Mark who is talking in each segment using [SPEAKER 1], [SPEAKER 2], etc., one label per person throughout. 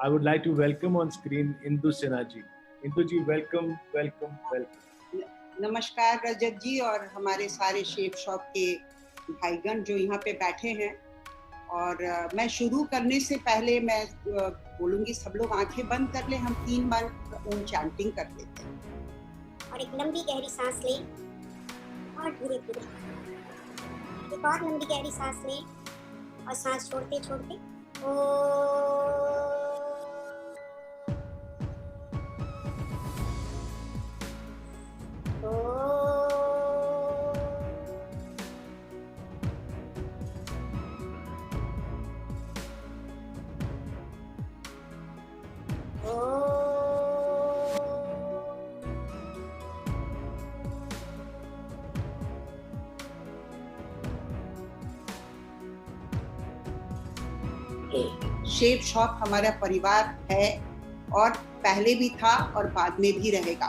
[SPEAKER 1] I would like to welcome on screen Indu Sinha ji. Indu ji, welcome, welcome, welcome.
[SPEAKER 2] नमस्कार रजत जी और हमारे सारे chef shop के भाईगण जो यहाँ पे बैठे हैं। और मैं शुरू करने से पहले मैं बोलूँगी सब लोग आंखें बंद कर ले, हम 3 बार ओम चैंटिंग कर लेते हैं।
[SPEAKER 3] और एक लंबी गहरी सांस लें और धीरे धीरे एक और लंबी गहरी सांस लें और सांस छोड़ते छोड़ते
[SPEAKER 2] शेफ शॉप हमारा परिवार है और पहले भी था और बाद में भी रहेगा।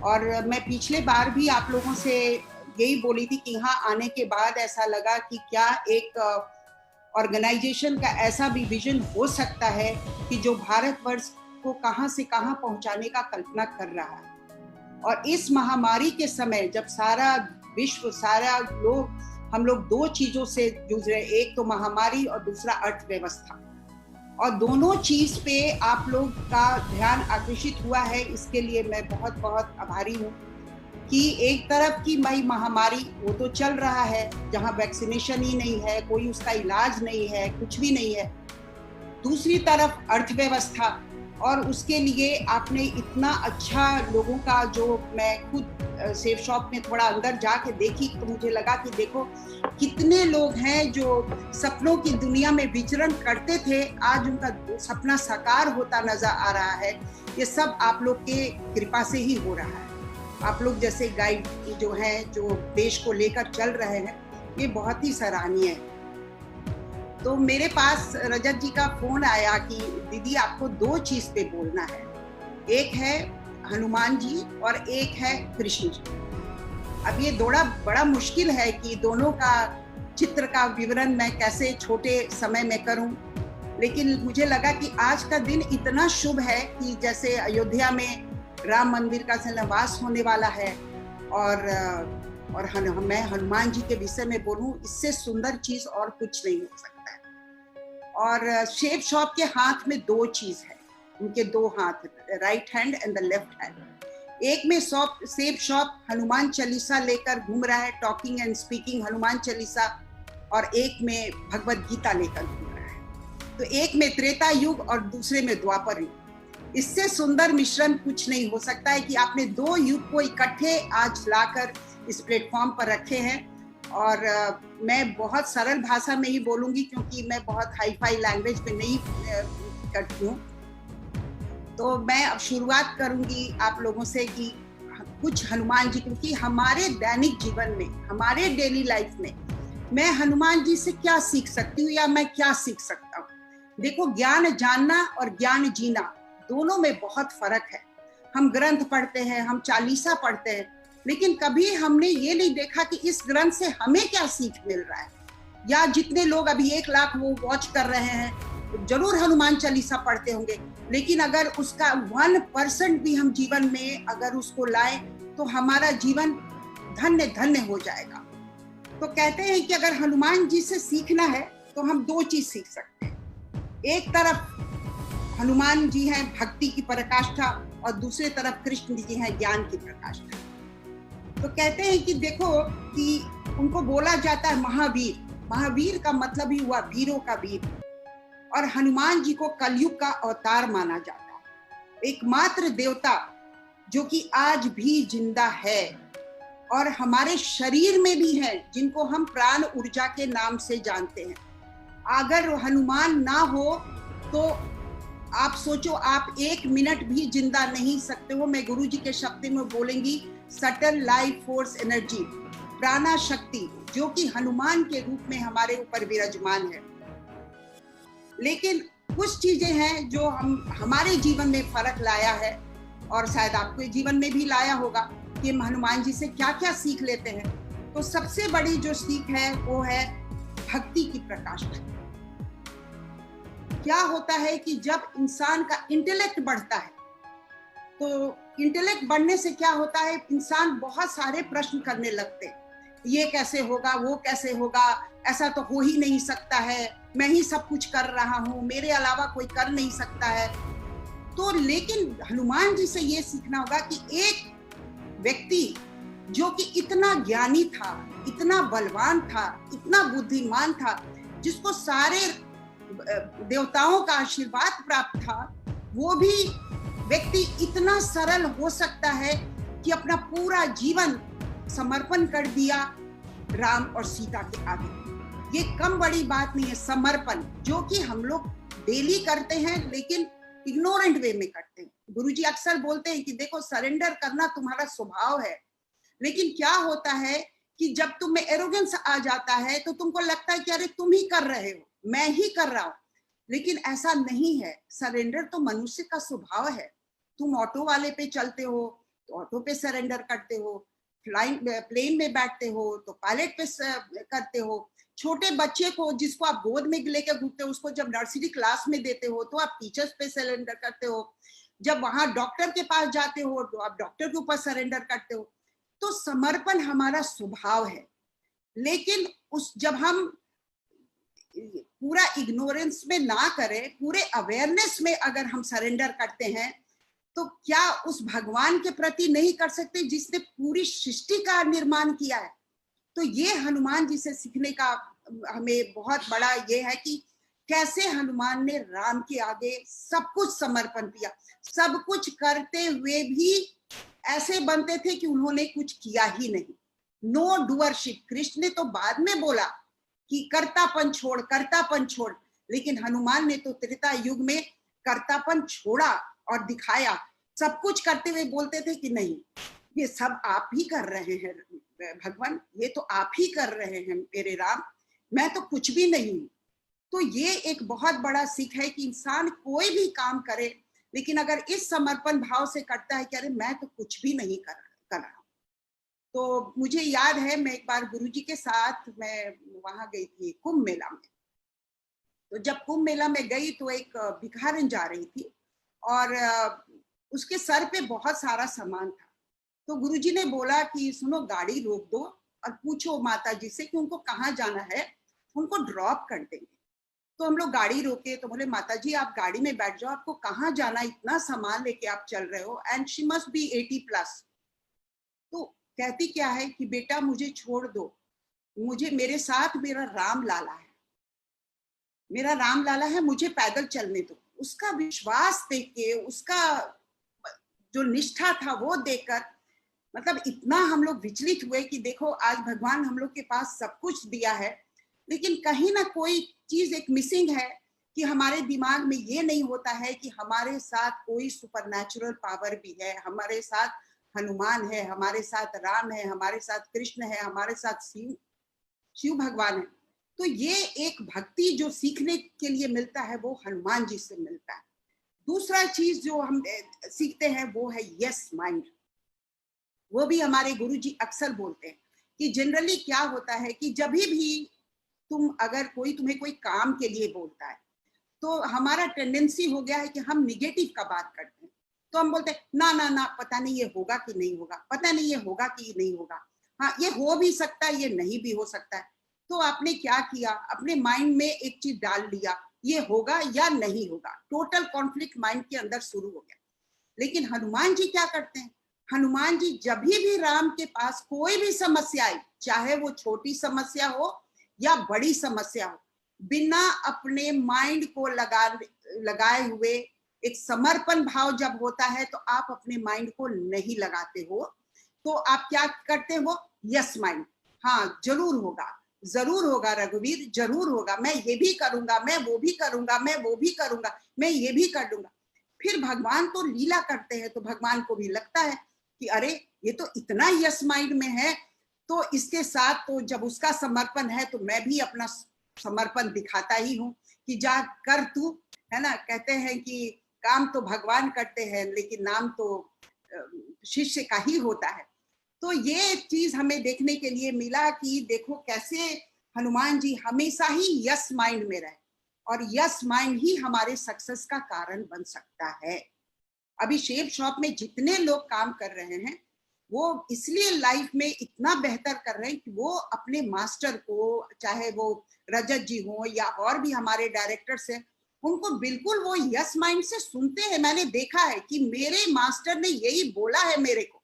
[SPEAKER 2] और मैं पिछले बार भी आप लोगों से यही बोली थी कि यहाँ आने के बाद ऐसा लगा कि क्या एक ऑर्गेनाइजेशन का ऐसा भी विजन हो सकता है कि जो भारतवर्ष को कहाँ से कहाँ पहुँचाने का कल्पना कर रहा है। और इस महामारी के समय जब सारा विश्व, सारा लोग, हम लोग 2 चीजों से जूझ रहे, एक तो महामारी और दूसरा अर्थव्यवस्था, और दोनों चीज पे आप लोग का ध्यान आकर्षित हुआ है। इसके लिए मैं बहुत बहुत आभारी हूँ कि एक तरफ की महामारी वो तो चल रहा है, जहाँ वैक्सीनेशन ही नहीं है, कोई उसका इलाज नहीं है, कुछ भी नहीं है। दूसरी तरफ अर्थव्यवस्था, और उसके लिए आपने इतना अच्छा लोगों का, जो मैं खुद सेफ शॉप में थोड़ा अंदर जाके देखी तो मुझे लगा कि देखो कितने लोग हैं जो सपनों की दुनिया में विचरण करते थे, आज उनका सपना साकार होता नजर आ रहा है। ये सब आप लोग के कृपा से ही हो रहा है। आप लोग जैसे गाइड जो हैं, जो देश को लेकर चल रहे हैं, ये बहुत ही सराहनीय है। तो मेरे पास रजत जी का फोन आया कि दीदी आपको 2 चीज पे बोलना है, एक है हनुमान जी और एक है कृष्ण जी। अब ये बड़ा मुश्किल है कि दोनों का चित्र का विवरण मैं कैसे छोटे समय में करूं, लेकिन मुझे लगा कि आज का दिन इतना शुभ है कि जैसे अयोध्या में राम मंदिर का शिलान्यास होने वाला है और मैं हनुमान जी के विषय में बोलूं, इससे सुंदर चीज और कुछ नहीं हो सकता है। और शेफ शॉप के हाथ में 2 चीज है, उनके 2 हाथ, right hand and the left hand. एक में शेफ शॉप हनुमान चालीसा लेकर घूम रहा है, talking and speaking Hanuman Chalisa, और एक में भगवत गीता लेकर घूम रहा है। तो एक में त्रेता युग और दूसरे में द्वापर युग। इससे सुंदर मिश्रण कुछ नहीं हो सकता है कि आपने 2 युग को इकट्ठे आज लाकर इस प्लेटफॉर्म पर रखे हैं। और मैं बहुत सरल भाषा में ही बोलूंगी क्योंकि मैं बहुत हाई फाई लैंग्वेज में नहीं करती हूँ। तो मैं अब शुरुआत करूंगी आप लोगों से कि कुछ हनुमान जी, क्योंकि हमारे दैनिक जीवन में, हमारे डेली लाइफ में मैं हनुमान जी से क्या सीख सकती हूँ या मैं क्या सीख सकता हूँ। देखो, ज्ञान जानना और ज्ञान जीना दोनों में बहुत फर्क है। हम ग्रंथ पढ़ते हैं, हम चालीसा पढ़ते हैं, लेकिन कभी हमने ये नहीं देखा कि इस ग्रंथ से हमें क्या सीख मिल रहा है। या जितने लोग अभी 1 लाख वो वॉच कर रहे हैं, जरूर हनुमान चालीसा पढ़ते होंगे, लेकिन अगर उसका 1% भी हम जीवन में अगर उसको लाएं तो हमारा जीवन धन्य धन्य हो जाएगा। तो कहते हैं कि अगर हनुमान जी से सीखना है तो हम 2 चीज सीख सकते हैं। एक तरफ हनुमान जी हैं भक्ति की पराकाष्ठा और दूसरी तरफ कृष्ण जी हैं ज्ञान की पराकाष्ठा। तो कहते हैं कि देखो कि उनको बोला जाता है महावीर। महावीर का मतलब ही हुआ वीरों का वीर, और हनुमान जी को कलयुग का अवतार माना जाता है, एकमात्र देवता जो कि आज भी जिंदा है और हमारे शरीर में भी है, जिनको हम प्राण ऊर्जा के नाम से जानते हैं। अगर हनुमान ना हो तो आप सोचो, आप 1 मिनट भी जिंदा नहीं सकते हो। मैं गुरु जी के शब्द में बोलेंगी, सटल लाइफ फोर्स एनर्जी, प्राणा शक्ति, जो कि हनुमान के रूप में हमारे ऊपर विराजमान है। लेकिन कुछ चीजें हैं जो हमारे जीवन में फर्क लाया है, और शायद आपके जीवन में भी लाया होगा कि हम हनुमान जी से क्या क्या सीख लेते हैं। तो सबसे बड़ी जो सीख है वो है भक्ति की प्रकाष्ठा, क्या होता है कि जब इंसान का इंटेलेक्ट बढ़ता है, तो इंटेलेक्ट बढ़ने से क्या होता है, इंसान बहुत सारे प्रश्न करने लगते हैं। ये कैसे होगा, वो कैसे होगा, ऐसा तो हो ही नहीं सकता है, मैं ही सब कुछ कर रहा हूँ, मेरे अलावा कोई कर नहीं सकता है। तो लेकिन हनुमान जी से ये सीखना होगा कि एक व्यक्ति जो कि इतना ज्ञानी था, इतना बलवान था, इतना बुद्धिमान था, जिसको सारे देवताओं का आशीर्वाद प्राप्त था, वो भी व्यक्ति इतना सरल हो सकता है कि अपना पूरा जीवन समर्पण कर दिया राम और सीता के आगे। ये कम बड़ी बात नहीं है, समर्पण, जो कि हम लोग डेली करते हैं लेकिन इग्नोरेंट वे में करते हैं। गुरुजी अक्सर बोलते हैं कि देखो, सरेंडर करना तुम्हारा स्वभाव है, लेकिन क्या होता है कि जब तुम में एरोगेंस आ जाता है तो तुमको लगता है कि अरे तुम ही कर रहे हो, मैं ही कर रहा हूं। लेकिन ऐसा नहीं है। सरेंडर तो मनुष्य का स्वभाव है। तुम ऑटो वाले पे चलते हो तो ऑटो पे सरेंडर करते हो, प्लेन में बैठते हो तो पायलट पे करते हो, छोटे बच्चे को जिसको आप गोद में लेकर घूमते हो उसको जब नर्सरी क्लास में देते हो तो आप टीचर्स पे सरेंडर करते हो, जब वहां डॉक्टर के पास जाते हो तो आप डॉक्टर के ऊपर सरेंडर करते हो। तो समर्पण हमारा स्वभाव है। लेकिन जब हम पूरा इग्नोरेंस में ना करें, पूरे अवेयरनेस में अगर हम सरेंडर करते हैं, तो क्या उस भगवान के प्रति नहीं कर सकते जिसने पूरी सृष्टि का निर्माण किया है? तो ये हनुमान जी से सीखने का हमें बहुत बड़ा ये है कि कैसे हनुमान ने राम के आगे सब कुछ समर्पण किया। सब कुछ करते हुए भी ऐसे बनते थे कि उन्होंने कुछ किया ही नहीं। No doership. कृष्ण ने तो बाद में बोला कि कर्तापन छोड़, कर्तापन छोड़, लेकिन हनुमान ने तो त्रेता युग में कर्तापन छोड़ा और दिखाया। सब कुछ करते हुए बोलते थे कि नहीं, ये सब आप ही कर रहे हैं भगवान, ये तो आप ही कर रहे हैं मेरे राम, मैं तो कुछ भी नहीं हूं। तो ये एक बहुत बड़ा सीख है कि इंसान कोई भी काम करे, लेकिन अगर इस समर्पण भाव से करता है कि अरे मैं तो कुछ भी नहीं कर रहा। तो मुझे याद है, मैं एक बार गुरुजी के साथ मैं वहां गई थी कुंभ मेला में। तो जब कुंभ मेला में गई तो एक भिखारन जा रही थी और उसके सर पे बहुत सारा सामान था। तो गुरुजी ने बोला कि सुनो, गाड़ी रोक दो और पूछो माता जी से कि उनको कहाँ जाना है, उनको ड्रॉप कर देंगे। तो हम लोग गाड़ी रोके तो बोले माता जी आप गाड़ी में बैठ जाओ, आपको कहाँ जाना, इतना सामान लेके आप चल रहे हो, एंड शी मस्ट बी 80+। तो कहती क्या है कि बेटा मुझे छोड़ दो, मुझे, मेरे साथ मेरा राम लाला है, मेरा राम लाला है, मुझे पैदल चलने दो। उसका विश्वास देख के, उसका जो निष्ठा था वो देखकर, मतलब इतना हम लोग विचलित हुए कि देखो आज भगवान हम लोग के पास सब कुछ दिया है, लेकिन कहीं ना कोई चीज एक मिसिंग है कि हमारे दिमाग में ये नहीं होता है कि हमारे साथ कोई सुपरनैचुरल पावर भी है, हमारे साथ हनुमान है, हमारे साथ राम है, हमारे साथ कृष्ण है, हमारे साथ शिव भगवान है। तो ये एक भक्ति जो सीखने के लिए मिलता है वो हनुमान जी से मिलता है। दूसरा चीज जो हम सीखते हैं वो है यस माइंड। वो भी हमारे गुरुजी अक्सर बोलते हैं कि जनरली क्या होता है कि जब भी अगर कोई तुम्हें कोई काम के लिए बोलता है तो हमारा टेंडेंसी हो गया है कि हम निगेटिव का बात करते हैं। तो हम बोलते हैं ना ना ना, पता नहीं ये होगा कि नहीं होगा, पता नहीं ये होगा कि नहीं होगा, हाँ ये हो भी सकता है, ये नहीं भी हो सकता है। तो आपने क्या किया, अपने माइंड में एक चीज डाल लिया, ये होगा या नहीं होगा, टोटल कॉन्फ्लिक्ट माइंड के अंदर शुरू हो गया। लेकिन हनुमान जी क्या करते हैं, हनुमान जी जब भी राम के पास कोई भी समस्या आई, चाहे वो छोटी समस्या हो या बड़ी समस्या हो, बिना अपने माइंड को लगाए हुए, एक समर्पण भाव जब होता है तो आप अपने माइंड को नहीं लगाते हो, तो आप क्या करते हो, यस माइंड, हाँ जरूर होगा, जरूर होगा रघुवीर, जरूर होगा, मैं ये भी करूंगा, मैं वो भी करूंगा, मैं वो भी करूंगा, मैं ये भी कर दूंगा। फिर भगवान तो लीला करते हैं, तो भगवान को भी लगता है कि अरे ये तो इतना यस माइंड में है, तो इसके साथ तो जब उसका समर्पण है तो मैं भी अपना समर्पण दिखाता ही हूँ कि जा कर तू, है ना। कहते हैं कि काम तो भगवान करते हैं लेकिन नाम तो शिष्य का ही होता है। तो ये चीज हमें देखने के लिए मिला कि देखो कैसे हनुमान जी हमेशा ही यस माइंड में रहे। और यस माइंड ही हमारे सक्सेस का कारण बन सकता है। अभी शेप शॉप में जितने लोग काम कर रहे हैं वो इसलिए लाइफ में इतना बेहतर कर रहे हैं कि वो अपने मास्टर को, चाहे वो रजत जी हो या और भी हमारे डायरेक्टर्स हैं, उनको बिल्कुल वो यस माइंड से सुनते हैं। मैंने देखा है कि मेरे मास्टर ने यही बोला है मेरे को,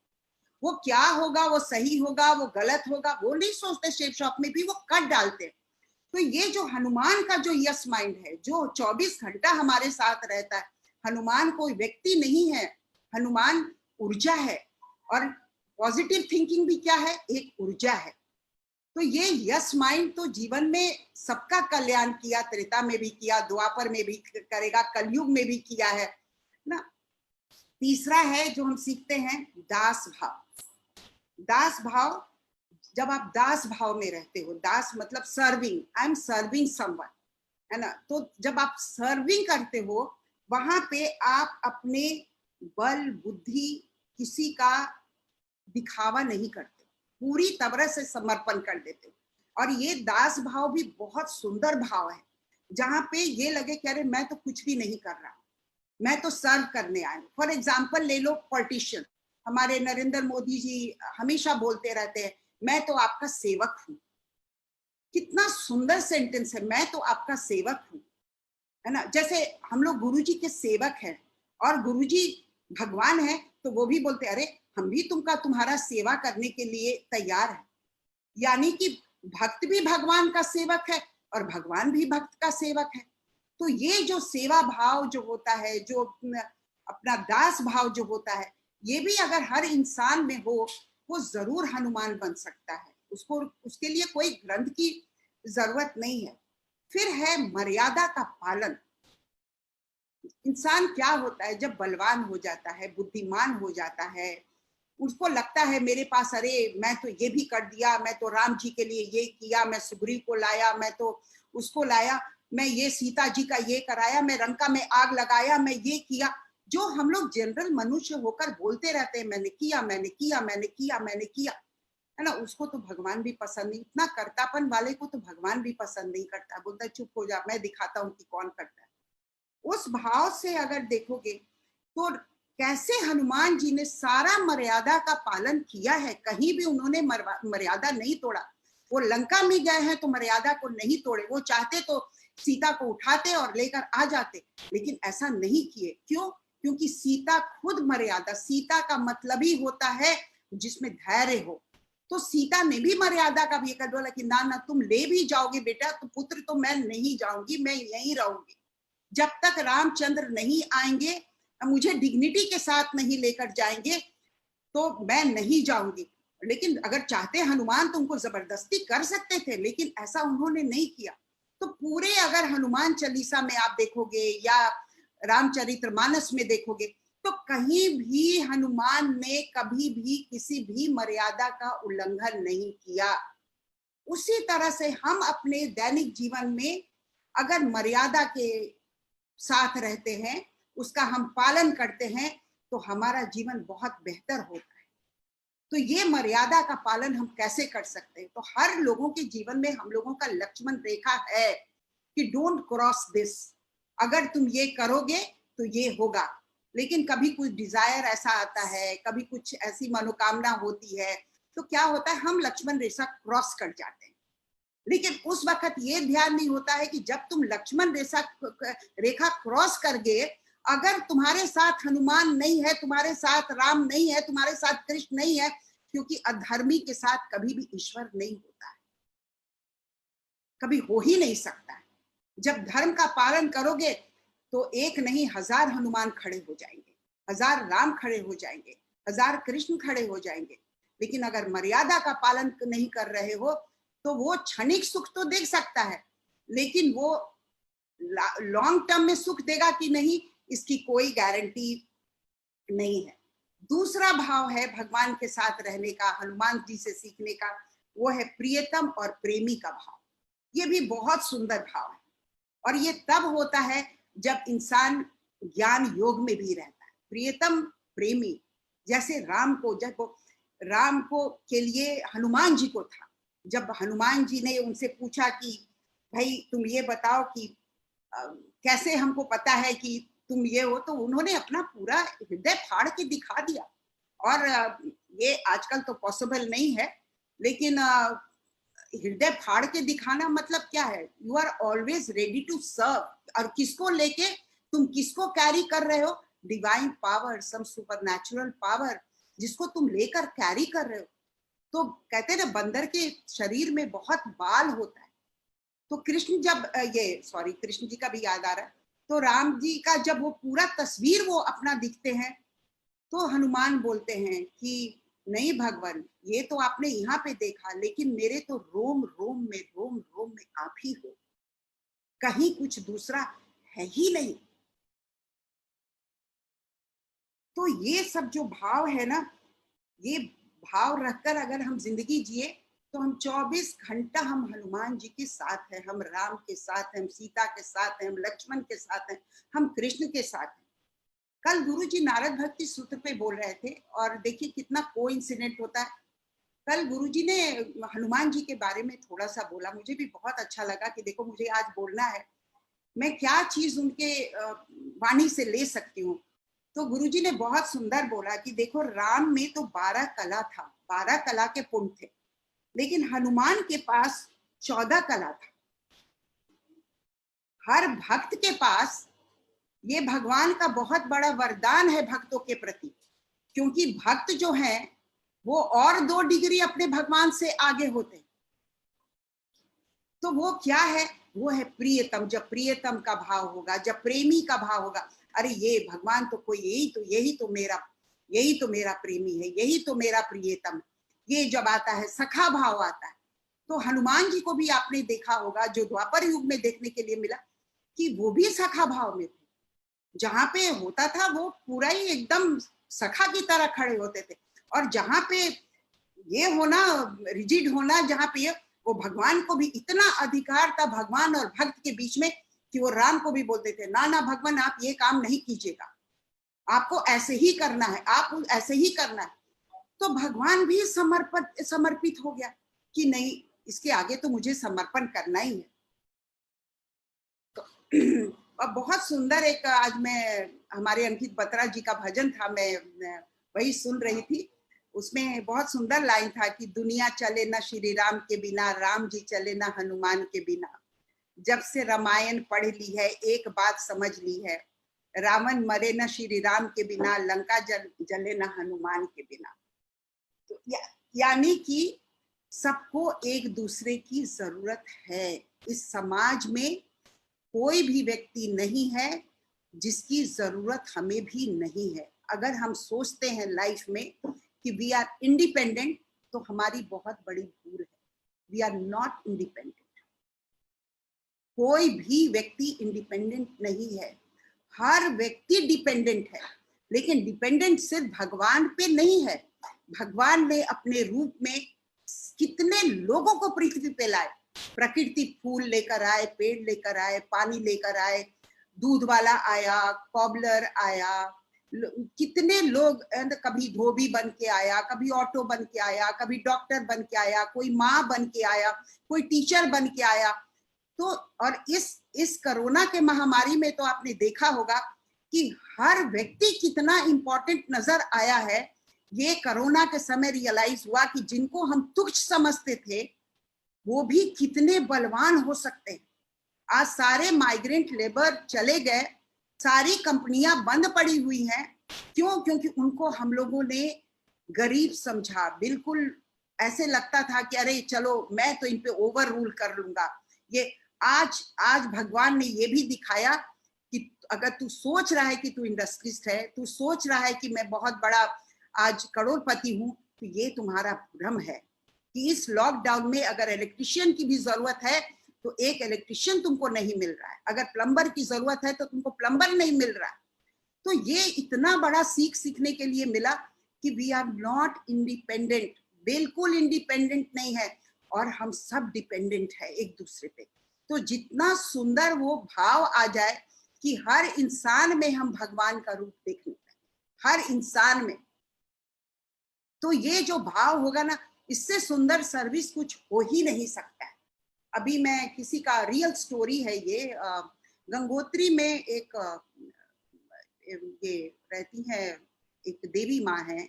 [SPEAKER 2] वो क्या होगा, वो सही होगा, वो गलत होगा, वो नहीं सोचते। शेप शॉप में भी वो कट डालते हैं। तो ये जो हनुमान का जो यस माइंड है, जो 24 घंटा हमारे साथ रहता है, हनुमान कोई व्यक्ति नहीं है, हनुमान ऊर्जा है। और पॉजिटिव थिंकिंग भी क्या है, एक ऊर्जा है। तो ये यस माइंड तो जीवन में सबका कल्याण किया, त्रेता में भी किया, द्वापर में भी करेगा, कलयुग में भी किया है ना। तीसरा है जो हम सीखते हैं, दास भाव। दास भाव, जब आप दास भाव में रहते हो, दास मतलब serving, I am serving someone, है ना। तो जब आप सर्विंग करते हो, वहां पे आप अपने बल बुद्धि किसी का दिखावा नहीं करते, पूरी तरह से समर्पण कर देते हो। और ये दास भाव भी बहुत सुंदर भाव है, जहां पे ये लगे कि अरे मैं तो कुछ भी नहीं कर रहा, मैं तो सर्व करने आया हूं। फॉर एग्जाम्पल ले लो पॉलिटिशियन, हमारे नरेंद्र मोदी जी हमेशा बोलते रहते हैं, मैं तो आपका सेवक हूं। कितना सुंदर सेंटेंस है, मैं तो आपका सेवक हूं, है ना। जैसे हम लोग गुरुजी के सेवक हैं और गुरुजी भगवान है, तो वो भी बोलते अरे हम भी तुम्हारा सेवा करने के लिए तैयार है। यानी कि भक्त भी भगवान का सेवक है और भगवान भी भक्त का सेवक है। तो ये जो सेवा भाव जो होता है, जो अपना दास भाव जो होता है, ये भी अगर हर इंसान में हो, वो जरूर हनुमान बन सकता है। उसको उसके लिए कोई ग्रंथ की जरूरत नहीं है। फिर है मर्यादा का पालन। इंसान क्या होता है, जब बलवान हो जाता है, बुद्धिमान हो जाता है, उसको लगता है मेरे पास अरे मैं तो ये भी कर दिया, मैं तो राम जी के लिए ये किया, मैं सुग्रीव को लाया, मैं तो उसको लाया, मैं ये सीता जी का ये कराया, मैं लंका में आग लगाया, मैं ये किया। जो हम लोग जनरल मनुष्य होकर बोलते रहते हैं, मैंने किया, मैंने किया, मैंने किया, मैंने किया, है ना, उसको तो भगवान भी पसंद नहीं। इतना कर्तापन वाले को तो भगवान भी पसंद नहीं करता, बोलता चुप हो जा, मैं दिखाता हूँ कि कौन करता है। उस भाव से अगर देखोगे तो कैसे हनुमान जी ने सारा मर्यादा का पालन किया है, कहीं भी उन्होंने मर्यादा नहीं तोड़ा। वो लंका में गए हैं तो मर्यादा को नहीं तोड़े, वो चाहते तो सीता को उठाते और लेकर आ जाते, लेकिन ऐसा नहीं किए। क्यों? क्योंकि सीता खुद मर्यादा, सीता का मतलब ही होता है जिसमें धैर्य हो। तो सीता ने भी मर्यादा का भी बोला कि ना ना तुम ले भी जाओगे बेटा, तो पुत्र तो मैं नहीं जाऊंगी, मैं यहीं रहूंगी, जब तक रामचंद्र नहीं आएंगे, मुझे डिग्निटी के साथ नहीं लेकर जाएंगे तो मैं नहीं जाऊंगी। लेकिन अगर चाहते हनुमान तो उनको जबरदस्ती कर सकते थे, लेकिन ऐसा उन्होंने नहीं किया। तो पूरे अगर हनुमान चालीसा में आप देखोगे या रामचरितमानस में देखोगे, तो कहीं भी हनुमान ने कभी भी किसी भी मर्यादा का उल्लंघन नहीं किया। उसी तरह से हम अपने दैनिक जीवन में अगर मर्यादा के साथ रहते हैं, उसका हम पालन करते हैं, तो हमारा जीवन बहुत बेहतर होता है। तो ये मर्यादा का पालन हम कैसे कर सकते हैं? तो हर लोगों के जीवन में हम लोगों का लक्ष्मण रेखा है कि डोंट क्रॉस दिस, अगर तुम ये करोगे तो ये होगा। लेकिन कभी कुछ डिजायर ऐसा आता है, कभी कुछ ऐसी मनोकामना होती है, तो क्या होता है, हम लक्ष्मण रेखा क्रॉस कर जाते हैं। लेकिन उस वक्त ये ध्यान नहीं होता है कि जब तुम लक्ष्मण रेखा क्रॉस कर गए, अगर तुम्हारे साथ हनुमान नहीं है, तुम्हारे साथ राम नहीं है, तुम्हारे साथ कृष्ण नहीं है, क्योंकि अधर्मी के साथ कभी भी ईश्वर नहीं होता है, कभी हो ही नहीं सकता है। जब धर्म का पालन करोगे तो एक नहीं 1000 हनुमान खड़े हो जाएंगे, 1000 राम खड़े हो जाएंगे, 1000 कृष्ण खड़े हो जाएंगे। लेकिन अगर मर्यादा का पालन नहीं कर रहे हो तो वो क्षणिक सुख तो दे सकता है, लेकिन वो लॉन्ग टर्म में सुख देगा कि नहीं, इसकी कोई गारंटी नहीं है। दूसरा भाव है भगवान के साथ रहने का, हनुमान जी से सीखने का, वो है प्रियतम और प्रेमी का भाव। ये भी बहुत सुंदर भाव है, और ये तब होता है जब इंसान ज्ञान योग में भी रहता है। प्रियतम प्रेमी, जैसे राम को के लिए हनुमान जी को था। जब हनुमान जी ने उनसे पूछा कि भाई तुम ये बताओ कि कैसे हमको पता है कि तुम ये हो? तो उन्होंने अपना पूरा हृदय फाड़ के दिखा दिया। और ये आजकल तो पॉसिबल नहीं है, लेकिन हृदय फाड़ के दिखाना मतलब क्या है? You are always ready to serve. और किसको लेके, तुम किसको कैरी कर रहे हो? Divine power, some supernatural power जिसको तुम लेकर कैरी कर रहे हो। तो कहते हैं ना, बंदर के शरीर में बहुत बाल होता है। तो कृष्ण जब कृष्ण जी का भी याद आ रहा है, तो राम जी का जब वो पूरा तस्वीर वो अपना दिखते हैं, तो हनुमान बोलते हैं कि नहीं भगवान, ये तो आपने यहाँ पे देखा, लेकिन मेरे तो रोम रोम में आप ही हो, कहीं कुछ दूसरा है ही नहीं। तो ये सब जो भाव है ना, ये भाव रखकर अगर हम जिंदगी जिए तो हम 24 घंटा हम हनुमान जी के साथ हैं, हम राम के साथ हैं, हम सीता के साथ हैं, हम लक्ष्मण के साथ हैं, हम कृष्ण के साथ हैं। कल गुरु जी नारद भक्ति सूत्र पे बोल रहे थे, और देखिए कितना कोइंसिडेंट होता है। कल गुरु जी ने हनुमान जी के बारे में थोड़ा सा बोला, मुझे भी बहुत अच्छा लगा कि देखो मुझे आज बोलना है, मैं क्या चीज उनके वाणी से ले सकती हूँ। तो गुरुजी ने बहुत सुंदर बोला कि देखो, राम में तो 12 कला था, 12 कला के पुण्य थे, लेकिन हनुमान के पास 14 कला था। हर भक्त के पास ये भगवान का बहुत बड़ा वरदान है भक्तों के प्रति, क्योंकि भक्त जो है वो और 2 डिग्री अपने भगवान से आगे होते हैं। तो वो क्या है? वो है प्रियतम। जब प्रियतम का भाव होगा, जब प्रेमी का भाव होगा, अरे ये भगवान तो कोई, यही तो मेरा प्रेमी है, यही तो मेरा प्रियतम। ये जब आता है, सखा भाव आता है। तो हनुमान जी को भी आपने देखा होगा, जो द्वापर युग में देखने के लिए मिला, कि वो भी सखा भाव में थे। जहां पे होता था वो पूरा ही एकदम सखा की तरह खड़े होते थे, और जहां पे ये होना, रिजिड होना, जहां पे वो भगवान को भी इतना अधिकार था भगवान और भक्त के बीच में, कि वो राम को भी बोलते थे, ना ना भगवान, आप ये काम नहीं कीजिएगा, आपको ऐसे ही करना है, आप ऐसे ही करना है। तो भगवान भी समर्पित हो गया कि नहीं, इसके आगे तो मुझे समर्पण करना ही है। तो और बहुत सुंदर एक, आज मैं, हमारे अंकित बत्रा जी का भजन था, मैं वही सुन रही थी। उसमें बहुत सुंदर लाइन था कि दुनिया चले ना श्री राम के बिना, राम जी चले ना हनुमान के बिना। जब से रामायण पढ़ ली है, एक बात समझ ली है, रावण मरे न श्री राम के बिना, लंका जले न हनुमान के बिना। तो यानी कि सबको एक दूसरे की जरूरत है। इस समाज में कोई भी व्यक्ति नहीं है जिसकी जरूरत हमें भी नहीं है। अगर हम सोचते हैं लाइफ में कि वी आर इंडिपेंडेंट, तो हमारी बहुत बड़ी भूल है। We are not independent. कोई भी व्यक्ति इंडिपेंडेंट नहीं है, हर व्यक्ति डिपेंडेंट है। लेकिन डिपेंडेंट सिर्फ भगवान पे नहीं है। भगवान ने अपने रूप में कितने लोगों को पृथ्वी पे लाए। प्रकृति फूल लेकर आए, पेड़ लेकर आए, पानी लेकर आए, दूध वाला आया, कॉबलर आया, कितने लोग, कभी धोबी बन के आया, कभी ऑटो बन के आया, कभी डॉक्टर बन के आया, कोई माँ बन के आया, कोई टीचर बन के आया। तो और इस कोरोना के महामारी में तो आपने देखा होगा कि हर व्यक्ति कितना इंपॉर्टेंट नजर आया है। ये कोरोना के समय रियलाइज हुआ कि जिनको हम तुच्छ समझते थे वो भी कितने बलवान हो सकते हैं। आज सारे माइग्रेंट लेबर चले गए, सारी कंपनियां बंद पड़ी हुई हैं। क्यों? क्योंकि उनको हम लोगों ने गरीब समझा। बिल्कुल ऐसे लगता था कि अरे चलो मैं तो इन पे ओवर रूल कर लूंगा। ये आज भगवान ने ये भी दिखाया कि अगर तू सोच रहा है कि तू इंडस्ट्रिस्ट है, तू सोच रहा है कि मैं बहुत बड़ा आज करोड़पति हूं, तो ये तुम्हारा भ्रम है। कि इस लॉकडाउन में अगर इलेक्ट्रिशियन की भी जरूरत है तो एक इलेक्ट्रिशियन तुमको नहीं मिल रहा है, अगर प्लम्बर की जरूरत है तो तुमको प्लम्बर नहीं मिल रहा है। तो ये इतना बड़ा सीखने के लिए मिला कि वी आर नॉट इंडिपेंडेंट, बिल्कुल इंडिपेंडेंट नहीं है, और हम सब डिपेंडेंट है एक दूसरे पे। तो जितना सुंदर वो भाव आ जाए कि हर इंसान में हम भगवान का रूप देखने पाए, हर इंसान में, तो ये जो भाव होगा ना, इससे सुंदर सर्विस कुछ हो ही नहीं सकता है। अभी मैं किसी का रियल स्टोरी है ये, गंगोत्री में एक ये रहती है, एक देवी माँ है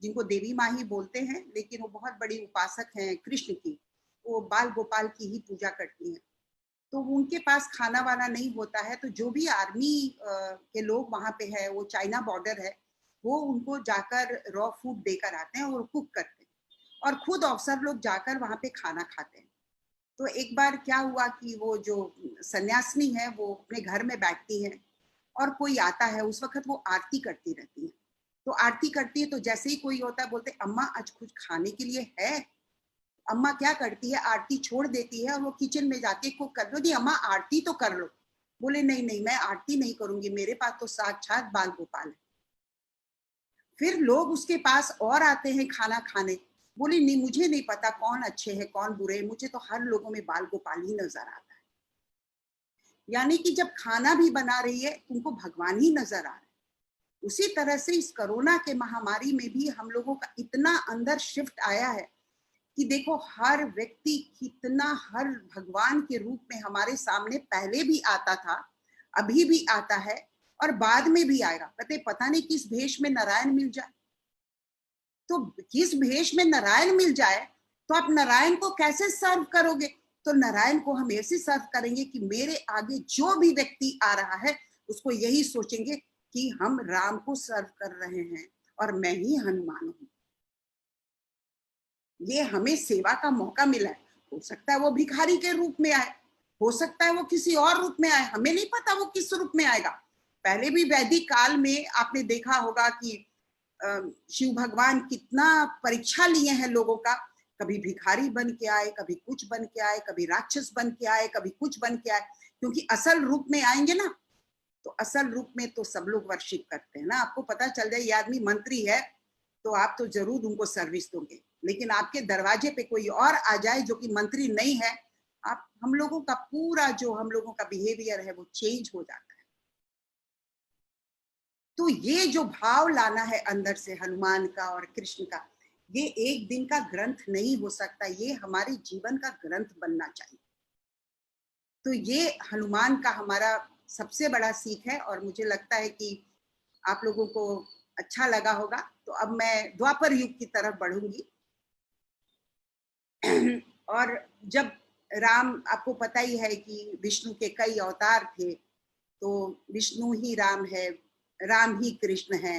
[SPEAKER 2] जिनको देवी माँ ही बोलते हैं, लेकिन वो बहुत बड़ी उपासक हैं कृष्ण की। वो बाल गोपाल की ही पूजा करती हैं। तो उनके पास खाना वाना नहीं होता है, तो जो भी आर्मी के लोग वहां पे है, वो चाइना बॉर्डर है, वो उनको जाकर रॉ फूड देकर आते हैं और कुक करते हैं, और खुद अफसर लोग जाकर वहां पे खाना खाते हैं। तो एक बार क्या हुआ कि वो जो सन्यासिनी है वो अपने घर में बैठती है और कोई आता है, उस वक्त वो आरती करती रहती है। तो आरती करती है तो जैसे ही कोई होता है बोलते अम्मा आज कुछ खाने के लिए है। अम्मा क्या करती है, आरती छोड़ देती है और वो किचन में जाके कुक कर लो। नहीं अम्मा आरती तो कर लो। बोले नहीं नहीं मैं आरती नहीं करूंगी, मेरे पास तो साक्षात बाल गोपाल है। फिर लोग उसके पास और आते हैं खाना खाने। बोले नहीं मुझे नहीं पता कौन अच्छे हैं कौन बुरे हैं, मुझे तो हर लोगों में बाल गोपाल ही नजर आता है। यानी कि जब खाना भी बना रही है तुमको भगवान ही नजर आ रहा है। उसी तरह से इस कोरोना के महामारी में भी हम लोगों का इतना अंदर शिफ्ट आया है कि देखो हर व्यक्ति कितना हर भगवान के रूप में हमारे सामने पहले भी आता था, अभी भी आता है और बाद में भी आएगा। कहते पता नहीं किस भेष में नारायण मिल जाए। तो किस भेष में नारायण मिल जाए तो आप नारायण को कैसे सर्व करोगे? तो नारायण को हम ऐसे सर्व करेंगे कि मेरे आगे जो भी व्यक्ति आ रहा है उसको यही सोचेंगे कि हम राम को सर्व कर रहे हैं और मैं ही हनुमान हूं। ये हमें सेवा का मौका मिला है। हो सकता है वो भिखारी के रूप में आए, हो सकता है वो किसी और रूप में आए, हमें नहीं पता वो किस रूप में आएगा। पहले भी वैदिक काल में आपने देखा होगा कि शिव भगवान कितना परीक्षा लिए हैं लोगों का। कभी भिखारी बन के आए, कभी कुछ बन के आए, कभी राक्षस बन के आए, कभी कुछ बन के आए, क्योंकि असल रूप में आएंगे ना तो असल रूप में तो सब लोग वर्शिप करते हैं ना। आपको पता चल जाए ये आदमी मंत्री है तो आप तो जरूर उनको सर्विस दोगे, लेकिन आपके दरवाजे पे कोई और आ जाए जो कि मंत्री नहीं है, आप हम लोगों का पूरा जो हम लोगों का बिहेवियर है वो चेंज हो जाता है। तो ये जो भाव लाना है अंदर से हनुमान का और कृष्ण का, ये एक दिन का ग्रंथ नहीं हो सकता, ये हमारे जीवन का ग्रंथ बनना चाहिए। तो ये हनुमान का हमारा सबसे बड़ा सीख है और मुझे लगता है कि आप लोगों को अच्छा लगा होगा। तो अब मैं द्वापर युग की तरफ बढ़ूंगी। और जब राम, आपको पता ही है कि विष्णु के कई अवतार थे, तो विष्णु ही राम है, राम ही कृष्ण है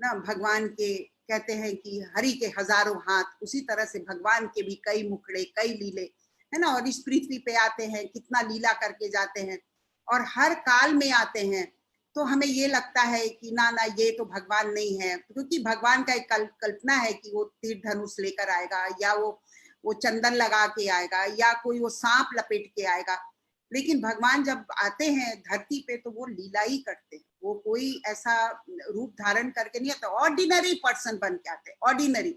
[SPEAKER 2] ना। भगवान के कहते हैं कि हरि के हजारों हाथ, उसी तरह से भगवान के भी कई मुखड़े कई लीले है ना। और इस पृथ्वी पे आते हैं, कितना लीला करके जाते हैं और हर काल में आते हैं। तो हमें ये लगता है कि ना ना ये तो भगवान नहीं है, क्योंकि भगवान का एक कल्पना है कि वो तीर धनुष लेकर आएगा या वो चंदन लगा के आएगा या कोई वो सांप लपेट के आएगा। लेकिन भगवान जब आते हैं धरती पे तो वो लीला ही करते हैं। वो कोई ऐसा रूप धारण करके नहीं आता, ऑर्डिनरी पर्सन बन के आते हैं। ऑर्डिनरी,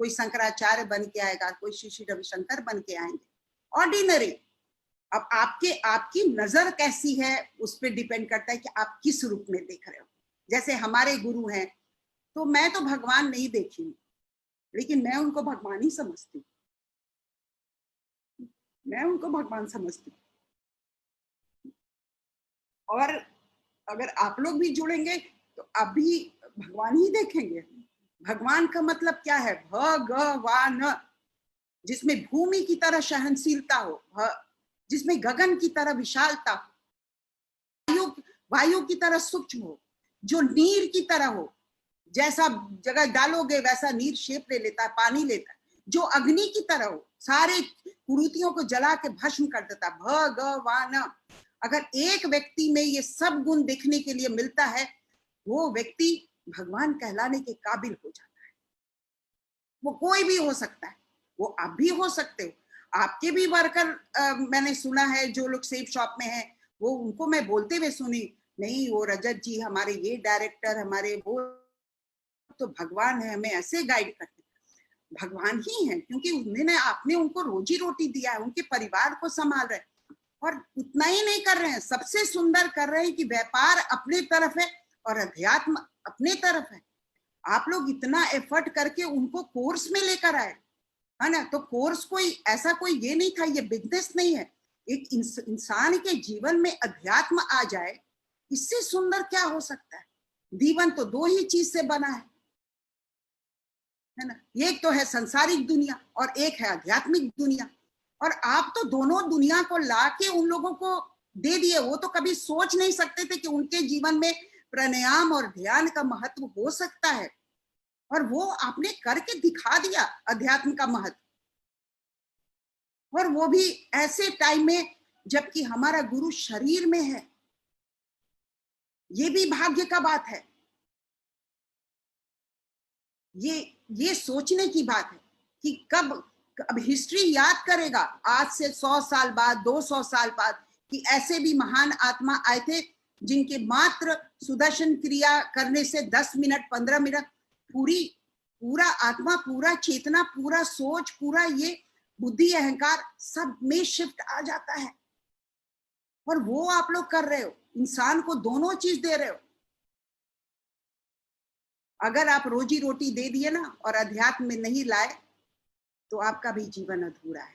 [SPEAKER 2] कोई शंकराचार्य बन के आएगा, कोई श्री श्री रविशंकर बन के आएंगे, ऑर्डिनरी। अब आपकी नजर कैसी है उस पर डिपेंड करता है कि आप किस रूप में देख रहे हो। जैसे हमारे गुरु हैं, तो मैं तो भगवान नहीं देखी हूँ, लेकिन मैं उनको भगवान ही समझती हूँ, मैं उनको भगवान समझती हूँ। और अगर आप लोग भी जुड़ेंगे तो आप भी भगवान ही देखेंगे। भगवान का मतलब क्या है? भगवान, जिसमें भूमि की तरह सहनशीलता हो, जिसमें गगन की तरह विशालता हो, वायु की तरह सूक्ष्म हो, जो नीर की तरह हो, जैसा जगह डालोगे वैसा नीर शेप ले लेता है, पानी लेता है, जो अग्नि की तरह हो, सारे कुरीतियों को जला के भस्म कर देता है, भगवान। अगर एक व्यक्ति में ये सब गुण देखने के लिए मिलता है, वो व्यक्ति भगवान कहलाने के काबिल हो जाता है। वो कोई भी हो सकता है, वो आप भी हो सकते हो। आपके भी वर्कर मैंने सुना है जो लोग सेफ शॉप में हैं, वो उनको मैं बोलते हुए सुनी, नहीं वो रजत जी हमारे ये डायरेक्टर, हमारे वो तो भगवान है, हमें ऐसे गाइड करते। भगवान ही है, क्योंकि उन्होंने आपने उनको रोजी रोटी दिया है, उनके परिवार को संभाल रहे। और उतना ही नहीं कर रहे हैं, सबसे सुंदर कर रहे हैं कि व्यापार अपने तरफ है और अध्यात्म अपने तरफ है। आप लोग इतना एफर्ट करके उनको कोर्स में लेकर आए है ना। तो कोर्स कोई ऐसा कोई ये नहीं था, ये बिजनेस नहीं है, एक इंसान के जीवन में अध्यात्म आ जाए, इससे सुंदर क्या हो सकता है। जीवन तो दो ही चीज से बना है ना, एक तो है सांसारिक दुनिया और एक है आध्यात्मिक दुनिया। और आप तो दोनों दुनिया को लाके उन लोगों को दे दिए। वो तो कभी सोच नहीं सकते थे कि उनके जीवन में प्राणायाम और ध्यान का महत्व हो सकता है, और वो आपने करके दिखा दिया अध्यात्म का महत्व, और वो भी ऐसे टाइम में जबकि हमारा गुरु शरीर में है। ये भी भाग्य का बात है। ये सोचने की बात है कि कब अब हिस्ट्री याद करेगा आज से 100 साल बाद, 200 साल बाद, कि ऐसे भी महान आत्मा आए थे जिनके मात्र सुदर्शन क्रिया करने से 10 मिनट 15 मिनट पूरा आत्मा, पूरा चेतना, पूरा सोच, पूरा ये बुद्धि अहंकार सब में शिफ्ट आ जाता है। और वो आप लोग कर रहे हो, इंसान को दोनों चीज दे रहे हो। अगर आप रोजी रोटी दे दिए ना और अध्यात्म में नहीं लाए तो आपका भी जीवन अधूरा है।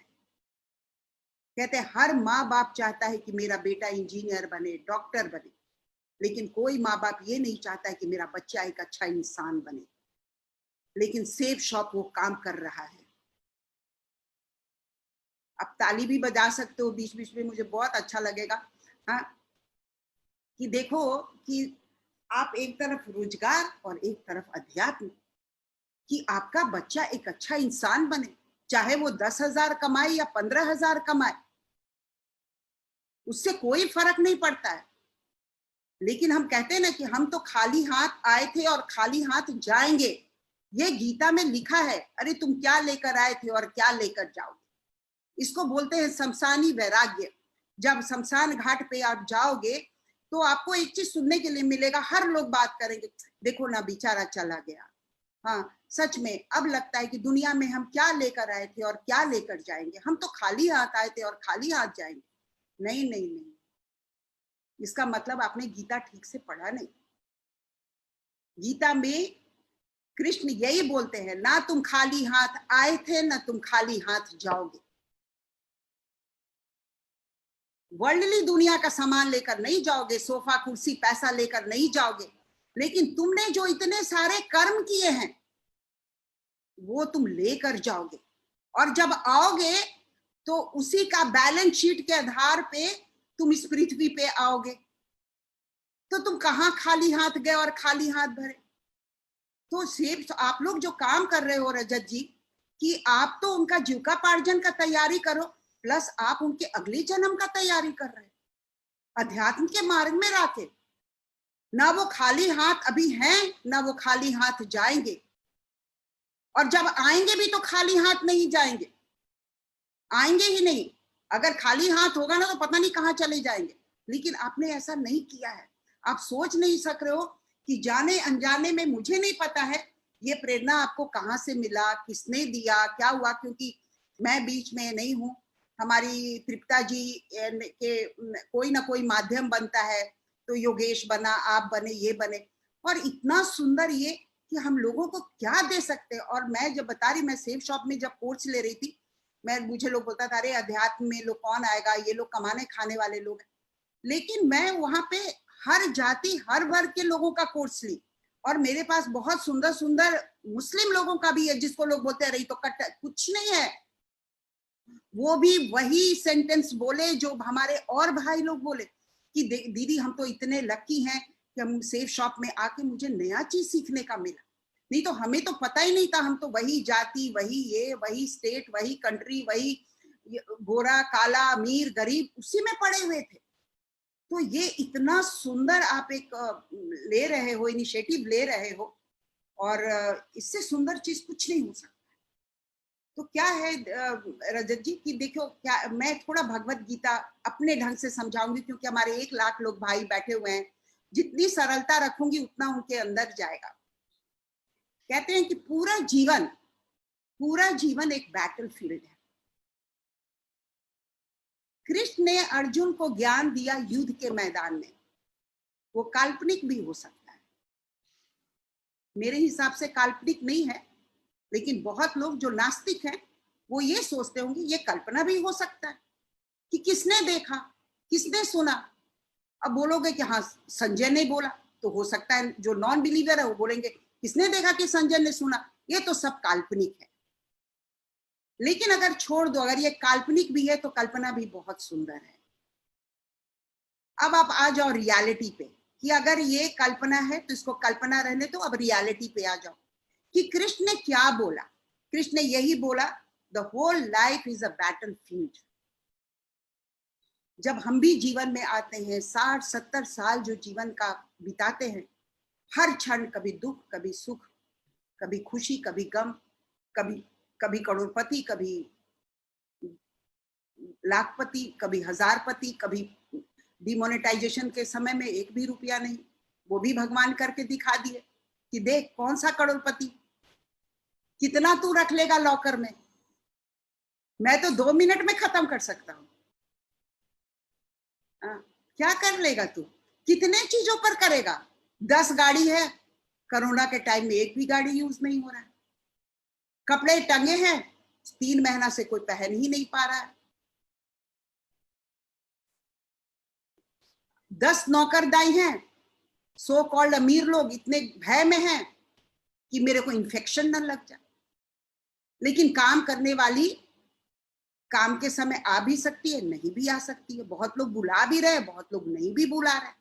[SPEAKER 2] कहते हैं हर माँ बाप चाहता है कि मेरा बेटा इंजीनियर बने, डॉक्टर बने, लेकिन कोई माँ बाप ये नहीं चाहता है कि मेरा बच्चा एक अच्छा इंसान बने। लेकिन सेफ शॉप वो काम कर रहा है। आप ताली भी बजा सकते हो बीच बीच में, मुझे बहुत अच्छा लगेगा। हाँ, कि देखो कि आप एक तरफ रोजगार और एक तरफ अध्यात्म, कि आपका बच्चा एक अच्छा इंसान बने, चाहे वो 10,000 कमाए या 15,000 कमाए, उससे कोई फर्क नहीं पड़ता है। लेकिन हम कहते हैं ना कि हम तो खाली हाथ आए थे और खाली हाथ जाएंगे। ये गीता में लिखा है। अरे तुम क्या लेकर आए थे और क्या लेकर जाओगे, इसको बोलते हैं शमशानी वैराग्य। जब शमशान घाट पे आप जाओगे तो आपको एक चीज सुनने के लिए मिलेगा, हर लोग बात करेंगे, देखो ना बेचारा चला गया। हाँ, सच में अब लगता है कि दुनिया में हम क्या लेकर आए थे और क्या लेकर जाएंगे। हम तो खाली हाथ आए थे और खाली हाथ जाएंगे। नहीं नहीं नहीं, इसका मतलब आपने गीता ठीक से पढ़ा नहीं। गीता में कृष्ण यही बोलते हैं, ना तुम खाली हाथ आए थे ना तुम खाली हाथ जाओगे। वर्ल्डली दुनिया का सामान लेकर नहीं जाओगे, सोफा कुर्सी पैसा लेकर नहीं जाओगे, लेकिन तुमने जो इतने सारे कर्म किए हैं वो तुम लेकर जाओगे। और जब आओगे तो उसी का बैलेंस शीट के आधार पे तुम इस पृथ्वी पे आओगे। तो तुम कहाँ खाली हाथ गए और खाली हाथ भरे। तो सिर्फ आप लोग जो काम कर रहे हो रजत जी, कि आप तो उनका जीविकापार्जन का तैयारी करो, प्लस आप उनके अगले जन्म का तैयारी कर रहे हो अध्यात्म के मार्ग में राके। ना वो खाली हाथ अभी हैं, ना वो खाली हाथ जाएंगे। और जब आएंगे भी तो खाली हाथ नहीं जाएंगे, आएंगे ही नहीं। अगर खाली हाथ होगा ना तो पता नहीं कहाँ चले जाएंगे। लेकिन आपने ऐसा नहीं किया है। आप सोच नहीं सक रहे हो कि जाने अनजाने में, मुझे नहीं पता है ये प्रेरणा आपको कहाँ से मिला, किसने दिया, क्या हुआ, क्योंकि मैं बीच में नहीं हूँ। हमारी तृप्ता जी के कोई ना कोई माध्यम बनता है, तो योगेश बना, आप बने, ये बने, और इतना सुंदर ये कि हम लोगों को क्या दे सकते हैं। और मैं जब बता रही, मैं सेफ शॉप में जब कोर्स ले रही थी, मुझे लोग बोलता था अरे अध्यात्म में लोग कौन आएगा, ये लोग कमाने खाने वाले लोग हैं। लेकिन मैं वहां पे हर जाति हर वर्ग के लोगों का कोर्स ली, और मेरे पास बहुत सुंदर सुंदर मुस्लिम लोगों का भी है, जिसको लोग बोलते हैं रही तो कट, कुछ नहीं है। वो भी वही सेंटेंस बोले जो हमारे और भाई लोग बोले कि दीदी हम तो इतने लकी हैं कि हम सेफ शॉप में आके मुझे नया चीज सीखने का मिला। नहीं तो हमें तो पता ही नहीं था। हम तो वही जाति, वही ये, वही स्टेट, वही कंट्री, वही गोरा काला अमीर गरीब, उसी में पड़े हुए थे। तो ये इतना सुंदर आप एक ले रहे हो, इनिशिएटिव ले रहे हो, और इससे सुंदर चीज कुछ नहीं हो सकता। तो क्या है रजत जी कि देखो, क्या मैं थोड़ा भगवत गीता अपने ढंग से समझाऊंगी, क्योंकि हमारे 1 लाख लोग भाई बैठे हुए हैं। जितनी सरलता रखूंगी उतना उनके अंदर जाएगा। कहते हैं कि पूरा जीवन एक बैटलफील्ड है। कृष्ण ने अर्जुन को ज्ञान दिया युद्ध के मैदान में। वो काल्पनिक भी हो सकता है, मेरे हिसाब से काल्पनिक नहीं है, लेकिन बहुत लोग जो नास्तिक हैं वो ये सोचते होंगे ये कल्पना भी हो सकता है। कि किसने देखा, किसने सुना। अब बोलोगे कि हाँ संजय ने बोला, तो हो सकता है जो नॉन बिलीवर है वो बोलेंगे किसने देखा कि संजय ने सुना, ये तो सब काल्पनिक है। लेकिन अगर छोड़ दो, अगर ये काल्पनिक भी है तो कल्पना भी बहुत सुंदर है। अब आप आ जाओ रियलिटी पे, कि अगर ये कल्पना है तो इसको कल्पना रहने दो, अब रियलिटी पे आ जाओ कि कृष्ण ने क्या बोला। कृष्ण ने यही बोला, the whole life is a battle field. जब हम भी जीवन में आते हैं, 60-70 साल जो जीवन का बिताते हैं, हर क्षण कभी दुख, कभी सुख, कभी खुशी, कभी गम, कभी करोड़पति, कभी लाखपति, कभी हजारपति, कभी डिमोनेटाइजेशन के समय में 1 भी रुपया नहीं, वो भी भगवान करके दिखा दिए कि देख कौन सा करोड़पति, कितना तू रख लेगा लॉकर में, मैं तो 2 मिनट में खत्म कर सकता हूं। क्या कर लेगा तू, कितने चीजों पर करेगा। 10 गाड़ी है, कोरोना के टाइम में 1 भी गाड़ी यूज नहीं हो रहा है। कपड़े टंगे हैं, 3 महीना से कोई पहन ही नहीं पा रहा है। 10 नौकरदाई हैं, सो कॉल्ड अमीर लोग इतने भय में हैं कि मेरे को इन्फेक्शन न लग जाए। लेकिन काम करने वाली काम के समय आ भी सकती है, नहीं भी आ सकती है। बहुत लोग बुला भी रहे, बहुत लोग नहीं भी बुला रहे।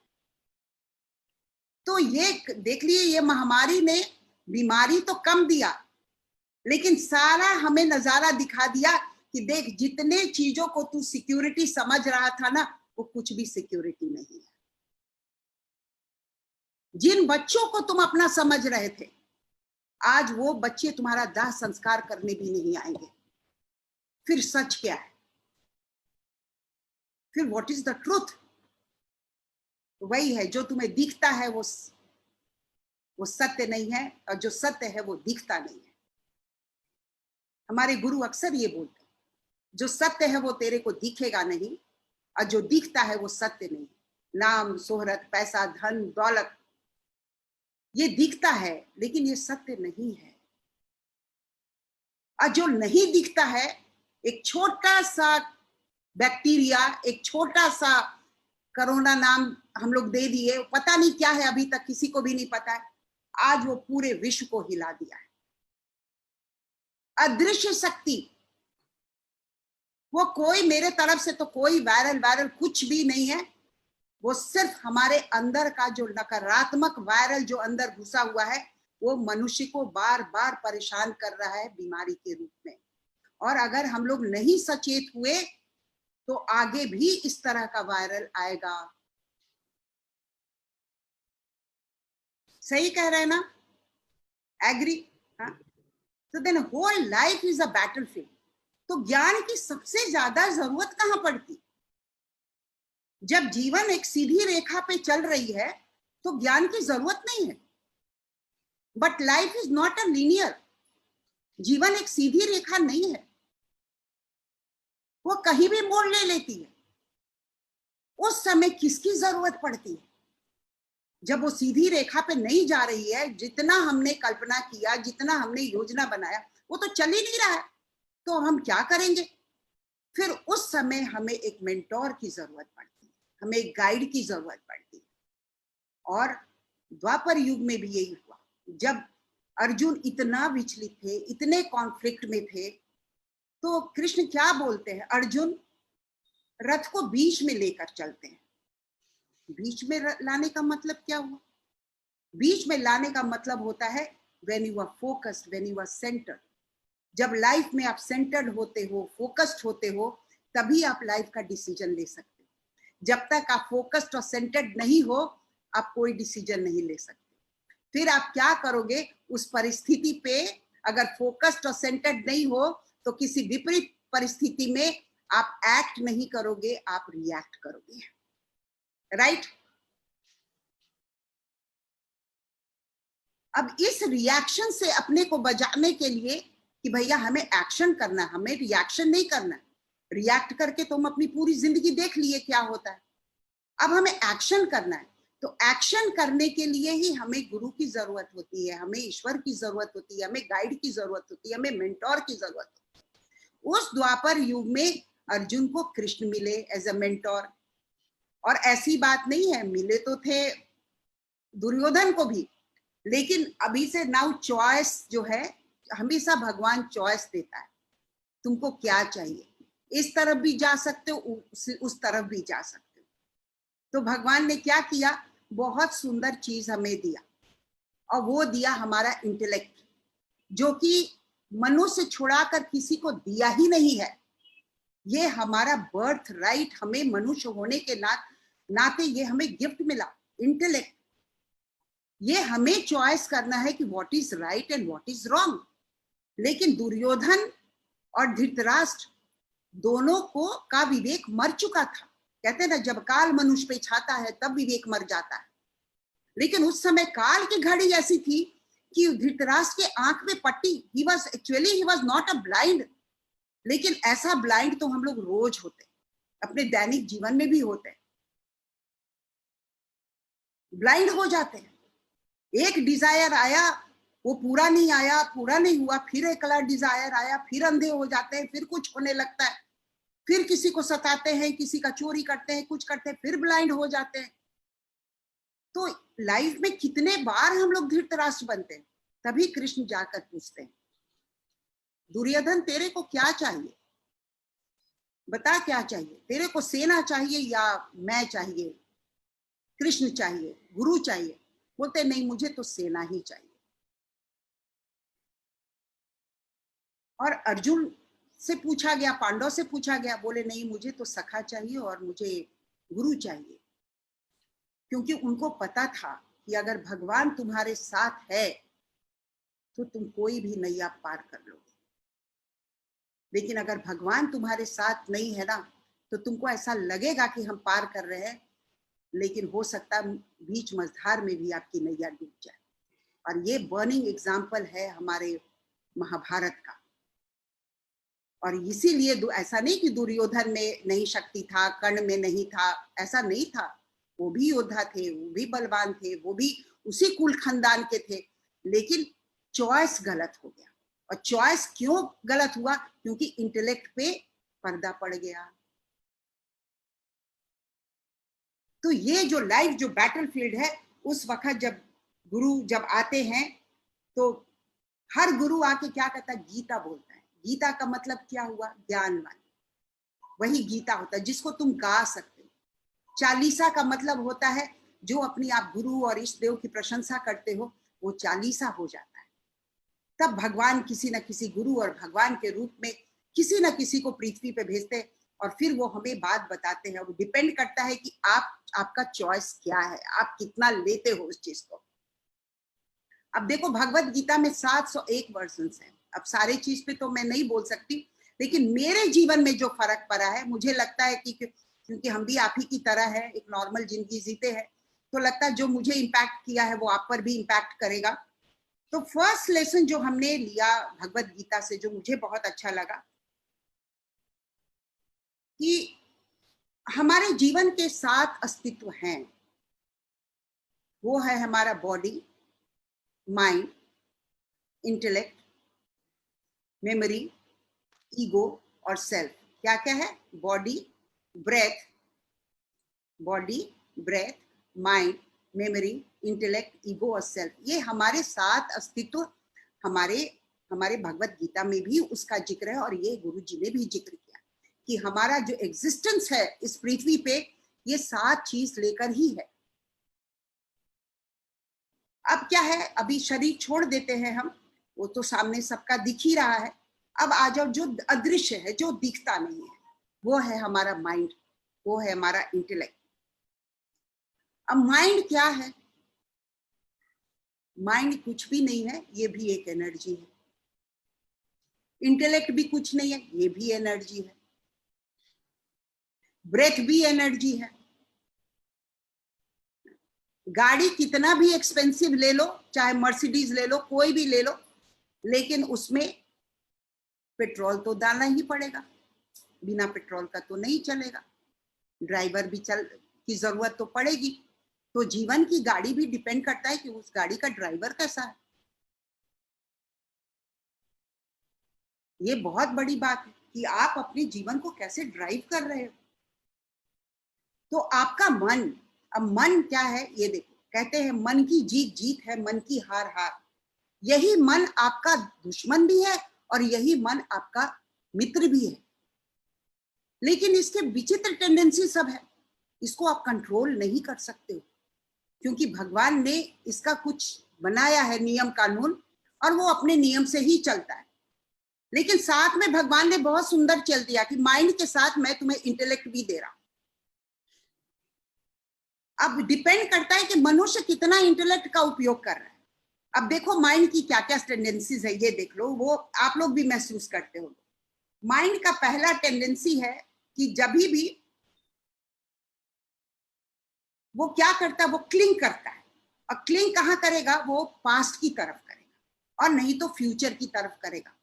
[SPEAKER 2] तो ये देख लिए, ये महामारी ने बीमारी तो कम दिया, लेकिन सारा हमें नजारा दिखा दिया कि देख जितने चीजों को तू सिक्योरिटी समझ रहा था ना, वो कुछ भी सिक्योरिटी नहीं है। जिन बच्चों को तुम अपना समझ रहे थे, आज वो बच्चे तुम्हारा दाह संस्कार करने भी नहीं आएंगे। फिर सच क्या है, फिर व्हाट इज द ट्रूथ? वही है जो तुम्हें दिखता है वो सत्य नहीं है, और जो सत्य है वो दिखता नहीं है। हमारे गुरु अक्सर ये बोलते हैं, जो सत्य है वो तेरे को दिखेगा नहीं, और जो दिखता है वो सत्य नहीं। नाम, शोहरत, पैसा, धन, दौलत, ये दिखता है लेकिन ये सत्य नहीं है। और जो नहीं दिखता है, एक छोटा सा बैक्टीरिया, एक छोटा सा कोरोना नाम हम लोग दे दिए, पता नहीं क्या है, अभी तक किसी को भी नहीं पता है। आज वो पूरे विश्व को हिला दिया है। अदृश्य शक्ति, वो कोई मेरे तरफ से तो कोई वायरल कुछ भी नहीं है। वो सिर्फ हमारे अंदर का जो नकारात्मक वायरल जो अंदर घुसा हुआ है, वो मनुष्य को बार बार परेशान कर रहा है बीमारी के रूप में। और अगर हम लोग नहीं सचेत हुए तो आगे भी इस तरह का वायरल आएगा। सही कह रहे हैं ना? एग्री? हाँ। तो then whole life is a battlefield. तो ज्ञान की सबसे ज्यादा जरूरत कहां पड़ती? जब जीवन एक सीधी रेखा पे चल रही है तो ज्ञान की जरूरत नहीं है। But life is not a linear. जीवन एक सीधी रेखा नहीं है, वो कहीं भी मोड़ ले लेती है। उस समय किसकी जरूरत पड़ती है? जब वो सीधी रेखा पे नहीं जा रही है, जितना हमने कल्पना किया, जितना हमने योजना बनाया, वो तो चल ही नहीं रहा है, तो हम क्या करेंगे? फिर उस समय हमें एक मेंटोर की जरूरत पड़ती है, हमें एक गाइड की जरूरत पड़ती है। और द्वापर युग में भी यही हुआ। जब अर्जुन इतना विचलित थे, इतने कॉन्फ्लिक्ट में थे, तो कृष्ण क्या बोलते हैं? अर्जुन, रथ को बीच में लेकर चलते हैं। बीच में लाने का मतलब क्या हुआ? बीच में लाने का मतलब होता है when you are focused, when you are centred. जब लाइफ में आप सेंटर्ड होते हो, फोकस्ड होते हो, तभी आप लाइफ का डिसीजन ले सकते हो। जब तक आप फोकस्ड और सेंटर्ड नहीं हो, आप कोई डिसीजन नहीं ले सकते। फिर आप क्या करोगे उस परिस्थिति पे? अगर फोकस्ड और सेंटर्ड नहीं हो तो किसी विपरीत परिस्थिति में आप एक्ट नहीं करोगे, आप रिएक्ट करोगे। राइट? अब इस रिएक्शन से अपने को बचाने के लिए कि भैया हमें एक्शन करना है, हमें रिएक्शन नहीं करना। रिएक्ट करके तो हम अपनी पूरी जिंदगी देख लिए क्या होता है। अब हमें एक्शन करना है, तो एक्शन करने के लिए ही हमें गुरु की जरूरत होती है, हमें ईश्वर की जरूरत होती है, हमें गाइड की जरूरत होती है, हमें मेंटोर की जरूरत होती है। उस द्वापर युग में अर्जुन को कृष्ण मिले एज अ मेंटोर। और ऐसी बात नहीं है, मिले तो थे दुर्योधन को भी, लेकिन अभी से नाउ चॉइस जो है, हमेशा भगवान चॉइस देता है, तुमको क्या चाहिए, इस तरफ भी जा सकते हो, उस तरफ भी जा सकते हो। तो भगवान ने क्या किया, बहुत सुंदर चीज हमें दिया, और वो दिया हमारा इंटेलेक्ट, जो कि मनुष्य छुड़ाकर किसी को दिया ही नहीं है। ये हमारा बर्थ राइट, हमें मनुष्य होने के नाते ये हमें गिफ्ट मिला, इंटेलेक्ट। ये हमें चॉइस करना है कि what is right and what is wrong. लेकिन दुर्योधन और धृतराष्ट्र दोनों को का विवेक मर चुका था। कहते हैं ना, जब काल मनुष्य पे छाता है तब विवेक मर जाता है। लेकिन उस समय काल की घड़ी ऐसी थी कि धृतराष्ट्र के आंख में पट्टी, he was not a blind, लेकिन ऐसा ब्लाइंड तो हम लोग रोज होते, अपने दैनिक जीवन में भी होते, ब्लाइंड हो जाते हैं। एक डिजायर आया, वो पूरा नहीं आया, पूरा नहीं हुआ, फिर एक अलग डिजायर आया, फिर अंधे हो जाते हैं, फिर कुछ होने लगता है, फिर किसी को सताते हैं, किसी का चोरी करते हैं, कुछ करते हैं, फिर ब्लाइंड हो जाते हैं। तो लाइफ में कितने बार हम लोग धृतराष्ट्र बनते हैं। तभी कृष्ण जाकर पूछते हैं, दुर्योधन तेरे को क्या चाहिए, बता क्या चाहिए, तेरे को सेना चाहिए या मैं चाहिए, कृष्ण चाहिए, गुरु चाहिए। बोलते नहीं, मुझे तो सेना ही चाहिए। और अर्जुन से पूछा गया, पांडव से पूछा गया, बोले नहीं, मुझे तो सखा चाहिए और मुझे गुरु चाहिए। क्योंकि उनको पता था कि अगर भगवान तुम्हारे साथ है तो तुम कोई भी नैया पार कर लोगे, लेकिन अगर भगवान तुम्हारे साथ नहीं है ना, तो तुमको ऐसा लगेगा कि हम पार कर रहे हैं, लेकिन हो सकता है बीच मझधार में भी आपकी नैया डूब जाए। और ये बर्निंग एग्जाम्पल है हमारे महाभारत का। और इसीलिए ऐसा नहीं कि दुर्योधन में नहीं शक्ति था, कर्ण में नहीं था, ऐसा नहीं था। वो भी योद्धा थे, वो भी बलवान थे, वो भी उसी कुल खानदान के थे, लेकिन चॉइस गलत हो गया। और चॉइस क्यों गलत हुआ, क्योंकि इंटेलेक्ट पे पर्दा पड़ गया। तो ये जो लाइफ जो बैटलफील्ड है, उस वक्त जब गुरु जब आते हैं तो हर गुरु आके क्या कहता है, गीता बोलता है। गीता का मतलब क्या हुआ, ज्ञानवान, वही गीता होता है जिसको तुम गा सकते हो। चालीसा का मतलब होता है जो अपनी आप गुरु और इष्ट देव की प्रशंसा करते हो, वो चालीसा हो जाता है। तब भगवान किसी न किसी गुरु और भगवान के रूप में किसी न किसी को पृथ्वी पे भेजते हैं, और फिर वो हमें बात बताते हैं। वो डिपेंड करता है कि आपका चॉइस क्या है, आप कितना लेते हो उस चीज को। अब देखो, भगवत गीता में 701 वर्जन्स हैं। अब सारे चीज पे तो मैं नहीं बोल सकती, लेकिन मेरे जीवन में जो फर्क पड़ा है, मुझे लगता है कि क्योंकि हम भी आप ही की तरह है, एक नॉर्मल जिंदगी जीते हैं, तो लगता है जो मुझे इम्पैक्ट किया है वो आप पर भी इम्पैक्ट करेगा। तो फर्स्ट लेसन जो हमने लिया भगवत गीता से, जो मुझे बहुत अच्छा लगा, कि हमारे जीवन के 7 अस्तित्व हैं। वो है हमारा body, mind, intellect, memory, ego और सेल्फ। क्या क्या है, body, breath, mind, memory, intellect, ego और सेल्फ। ये हमारे 7 अस्तित्व हमारे भगवत गीता में भी उसका जिक्र है, और ये गुरु जी ने भी जिक्र किया कि हमारा जो एग्जिस्टेंस है इस पृथ्वी पे, ये 7 चीज लेकर ही है। अब क्या है, अभी शरीर छोड़ देते हैं हम, वो तो सामने सबका दिख ही रहा है। अब आ जाओ जो अदृश्य है, जो दिखता नहीं है, वो है हमारा माइंड, वो है हमारा इंटेलेक्ट। अब माइंड क्या है, माइंड कुछ भी नहीं है, ये भी एक एनर्जी है। इंटेलेक्ट भी कुछ नहीं है, ये भी एनर्जी है। ब्रेथ भी एनर्जी है। गाड़ी कितना भी एक्सपेंसिव ले लो, चाहे मर्सिडीज ले लो, कोई भी ले लो, लेकिन उसमें पेट्रोल तो डालना ही पड़ेगा, बिना पेट्रोल का तो नहीं चलेगा। ड्राइवर भी की जरूरत तो पड़ेगी। तो जीवन की गाड़ी भी डिपेंड करता है कि उस गाड़ी का ड्राइवर कैसा है। ये बहुत बड़ी बात है। कि आप अपने जीवन को कैसे ड्राइव कर रहे हो। तो आपका मन, अब मन क्या है ये देखो, कहते हैं मन की जीत जीत है, मन की हार हार। यही मन आपका दुश्मन भी है और यही मन आपका मित्र भी है, लेकिन इसके विचित्र टेंडेंसी सब है, इसको आप कंट्रोल नहीं कर सकते हो, क्योंकि भगवान ने इसका कुछ बनाया है नियम कानून, और वो अपने नियम से ही चलता है। लेकिन साथ में भगवान ने बहुत सुंदर चल दिया कि माइंड के साथ मैं तुम्हें इंटेलेक्ट भी दे रहा हूं। अब डिपेंड करता है कि मनुष्य कितना इंटेलेक्ट का उपयोग कर रहा है। अब देखो माइंड की क्या क्या टेंडेंसीज है, ये देख लो, वो आप लोग भी महसूस करते हो। माइंड का पहला टेंडेंसी है कि जब भी वो क्या करता है, वो क्लिंग करता है। और क्लिंग कहाँ करेगा, वो पास्ट की तरफ करेगा और नहीं तो फ्यूचर की तरफ करेगा।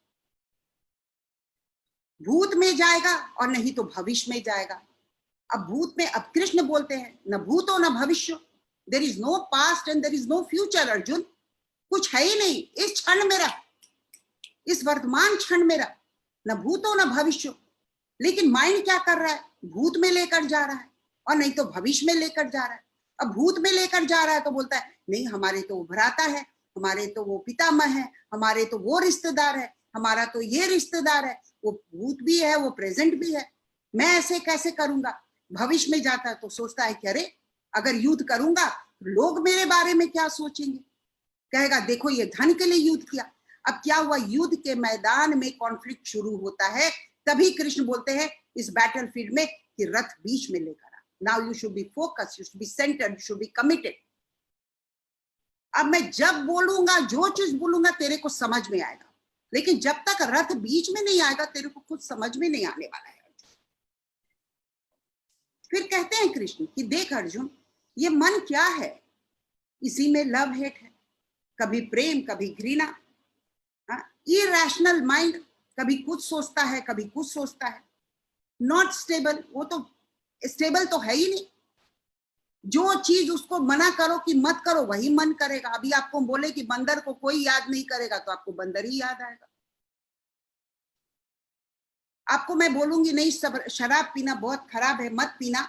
[SPEAKER 2] भूत में जाएगा और नहीं तो भविष्य में जाएगा। अब भूत में, अब कृष्ण बोलते हैं न भूतो न भविष्य, there is no past and there is no future. Arjun, कुछ है ही नहीं इस क्षण मेरा, इस वर्तमान क्षण मेरा, न भूतो न भविष्य। लेकिन माइंड क्या कर रहा है, भूत में लेकर जा रहा है और नहीं तो भविष्य में लेकर जा रहा है। अब भूत में लेकर जा रहा है तो बोलता है नहीं हमारे तो भ्राता है, हमारे तो वो पितामह है, हमारे तो वो रिश्तेदार है, हमारा तो ये रिश्तेदार है। वो भूत भी है, वो प्रेजेंट भी है, मैं ऐसे कैसे करूंगा। भविष्य में जाता है तो सोचता है कि अरे अगर युद्ध करूंगा लोग मेरे बारे में क्या सोचेंगे, कहेगा देखो ये धन के लिए युद्ध किया। अब क्या हुआ, युद्ध के मैदान में कॉन्फ्लिक्ट शुरू होता है। तभी कृष्ण बोलते हैं इस बैटलफील्ड में कि रथ बीच में लेकर आ। Now you should be focus, you should be centred, you should be committed. अब मैं जब बोलूंगा, जो चीज बोलूंगा तेरे को समझ में आएगा, लेकिन जब तक रथ बीच में नहीं आएगा तेरे को कुछ समझ में नहीं आने वाला है। फिर कहते हैं कृष्ण कि देख अर्जुन, ये मन क्या है, इसी में लव हेट है, कभी प्रेम कभी घृणा। इरैशनल माइंड, कभी कुछ सोचता है कभी कुछ सोचता है। नॉट स्टेबल, वो तो स्टेबल तो है ही नहीं। जो चीज उसको मना करो कि मत करो वही मन करेगा। अभी आपको बोले कि बंदर को कोई याद नहीं करेगा तो आपको बंदर ही याद आएगा। आपको मैं बोलूंगी नहीं शराब पीना बहुत खराब है, मत पीना,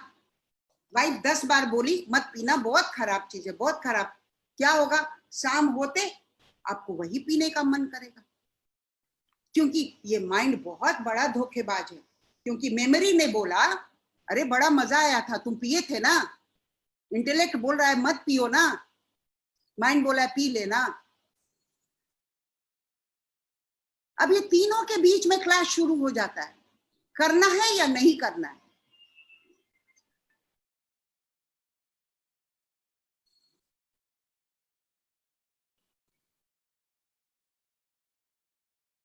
[SPEAKER 2] वाइफ 10 बार बोली मत पीना, बहुत खराब चीज है, बहुत खराब, क्या होगा, शाम होते आपको वही पीने का मन करेगा। क्योंकि ये माइंड बहुत बड़ा धोखेबाज है। क्योंकि मेमोरी ने बोला अरे बड़ा मजा आया था, तुम पिए थे ना। इंटेलेक्ट बोल रहा है मत पियो ना, माइंड बोला है पी लेना। अब ये तीनों के बीच में क्लैश शुरू हो जाता है, करना है या नहीं करना है।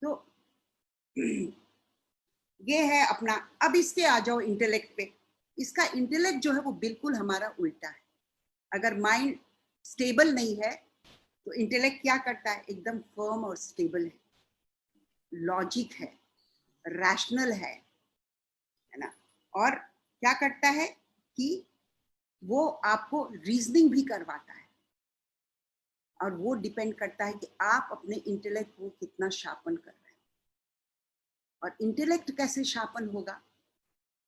[SPEAKER 2] तो ये है अपना। अब इसके आ जाओ इंटेलेक्ट पे। इसका इंटेलेक्ट जो है वो बिल्कुल हमारा उल्टा है। अगर माइंड स्टेबल नहीं है तो इंटेलेक्ट क्या करता है, एकदम फर्म और स्टेबल है, लॉजिक है, रैशनल है ना। और क्या करता है कि वो आपको रीजनिंग भी करवाता है। और वो डिपेंड करता है कि आप अपने इंटेलेक्ट को कितना शार्पन कर रहे हैं। और इंटेलेक्ट कैसे शार्पन होगा,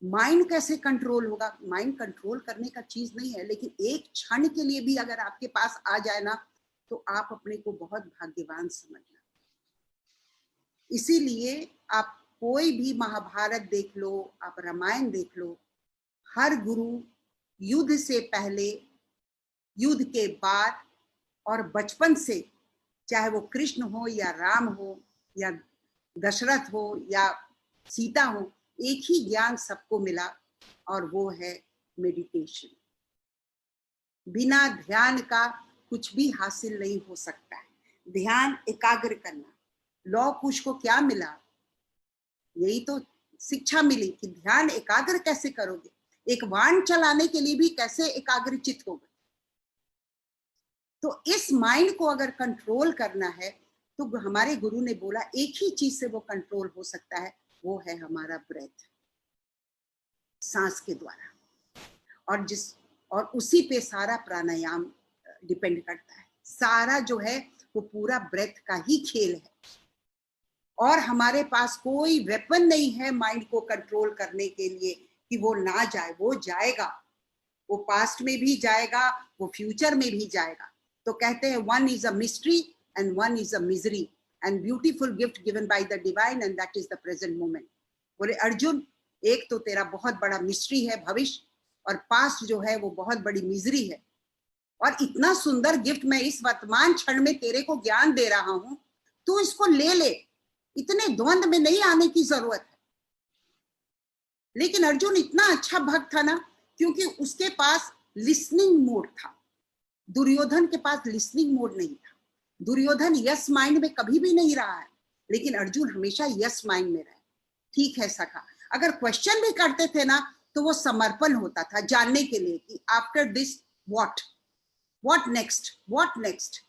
[SPEAKER 2] माइंड कैसे कंट्रोल होगा। माइंड कंट्रोल करने का चीज नहीं है, लेकिन एक क्षण के लिए भी अगर आपके पास आ जाए ना तो आप अपने को बहुत भाग्यवान समझना। इसीलिए आप कोई भी महाभारत देख लो, आप रामायण देख लो, हर गुरु युद्ध से पहले, युद्ध के बाद और बचपन से, चाहे वो कृष्ण हो या राम हो या दशरथ हो या सीता हो, एक ही ज्ञान सबको मिला और वो है मेडिटेशन। बिना ध्यान का कुछ भी हासिल नहीं हो सकता है। ध्यान एकाग्र करना। लौ कुश को क्या मिला, यही तो शिक्षा मिली कि ध्यान एकाग्र कैसे करोगे। एक वाहन चलाने के लिए भी कैसे एकाग्रचित होगा। तो इस माइंड को अगर कंट्रोल करना है तो हमारे गुरु ने बोला एक ही चीज से वो कंट्रोल हो सकता है, वो है हमारा ब्रेथ, सांस के द्वारा। और उसी पे सारा प्राणायाम डिपेंड करता है। सारा जो है वो पूरा ब्रेथ का ही खेल है। और हमारे पास कोई वेपन नहीं है माइंड को कंट्रोल करने के लिए कि वो ना जाए। वो जाएगा, वो पास्ट में भी जाएगा, वो फ्यूचर में भी जाएगा। तो कहते हैं one is a mystery and one is a misery and beautiful gift given by the divine and that is the present moment. बोले अर्जुन, एक तो तेरा बहुत बड़ा मिस्ट्री है भविष्य, और पास्ट जो है वो बहुत बड़ी मिजरी है। और इतना सुंदर गिफ्ट मैं इस वर्तमान क्षण में तेरे को ज्ञान दे रहा हूं, तू इसको ले ले। इतने द्वंद में नहीं आने की जरूरत है। लेकिन अर्जुन इतना अच्छा भक्त था ना, क्योंकि उसके पास लिसनिंग मोड था। दुर्योधन के पास लिसनिंग मोड नहीं था। दुर्योधन यस माइंड में कभी भी नहीं रहा है, लेकिन अर्जुन हमेशा यस माइंड में रहे। ठीक है सखा, अगर क्वेश्चन भी करते थे ना तो वो समर्पण होता था जानने के लिए कि आफ्टर दिस व्हाट नेक्स्ट।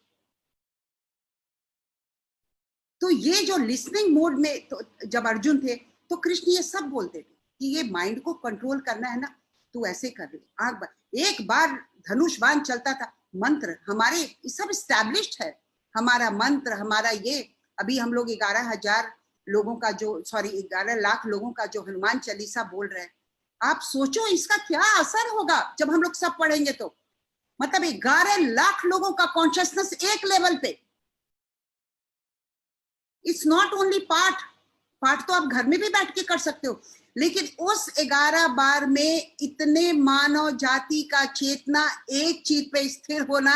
[SPEAKER 2] तो ये जो लिसनिंग मोड में तो जब अर्जुन थे तो कृष्ण ये सब बोलते थे कि ये माइंड को कंट्रोल करना है ना, तू ऐसे कर ले, आंख बंद। एक बार धनुष बाण चलता था। मंत्र हमारे सब स्टैब्लिश्ड है, हमारा मंत्र, हमारा ये। अभी हम लोग 11,000 लोगों का जो 11 लाख लोगों का जो हनुमान चालीसा बोल रहे हैं, आप सोचो इसका क्या असर होगा जब हम लोग सब पढ़ेंगे। तो मतलब 11 लाख लोगों का कॉन्शियसनेस एक लेवल पे। इट्स नॉट ओनली पाठ तो आप घर में भी बैठ के कर सकते हो, लेकिन उस 11 बार में इतने मानव जाति का चेतना एक चीज पे स्थिर होना,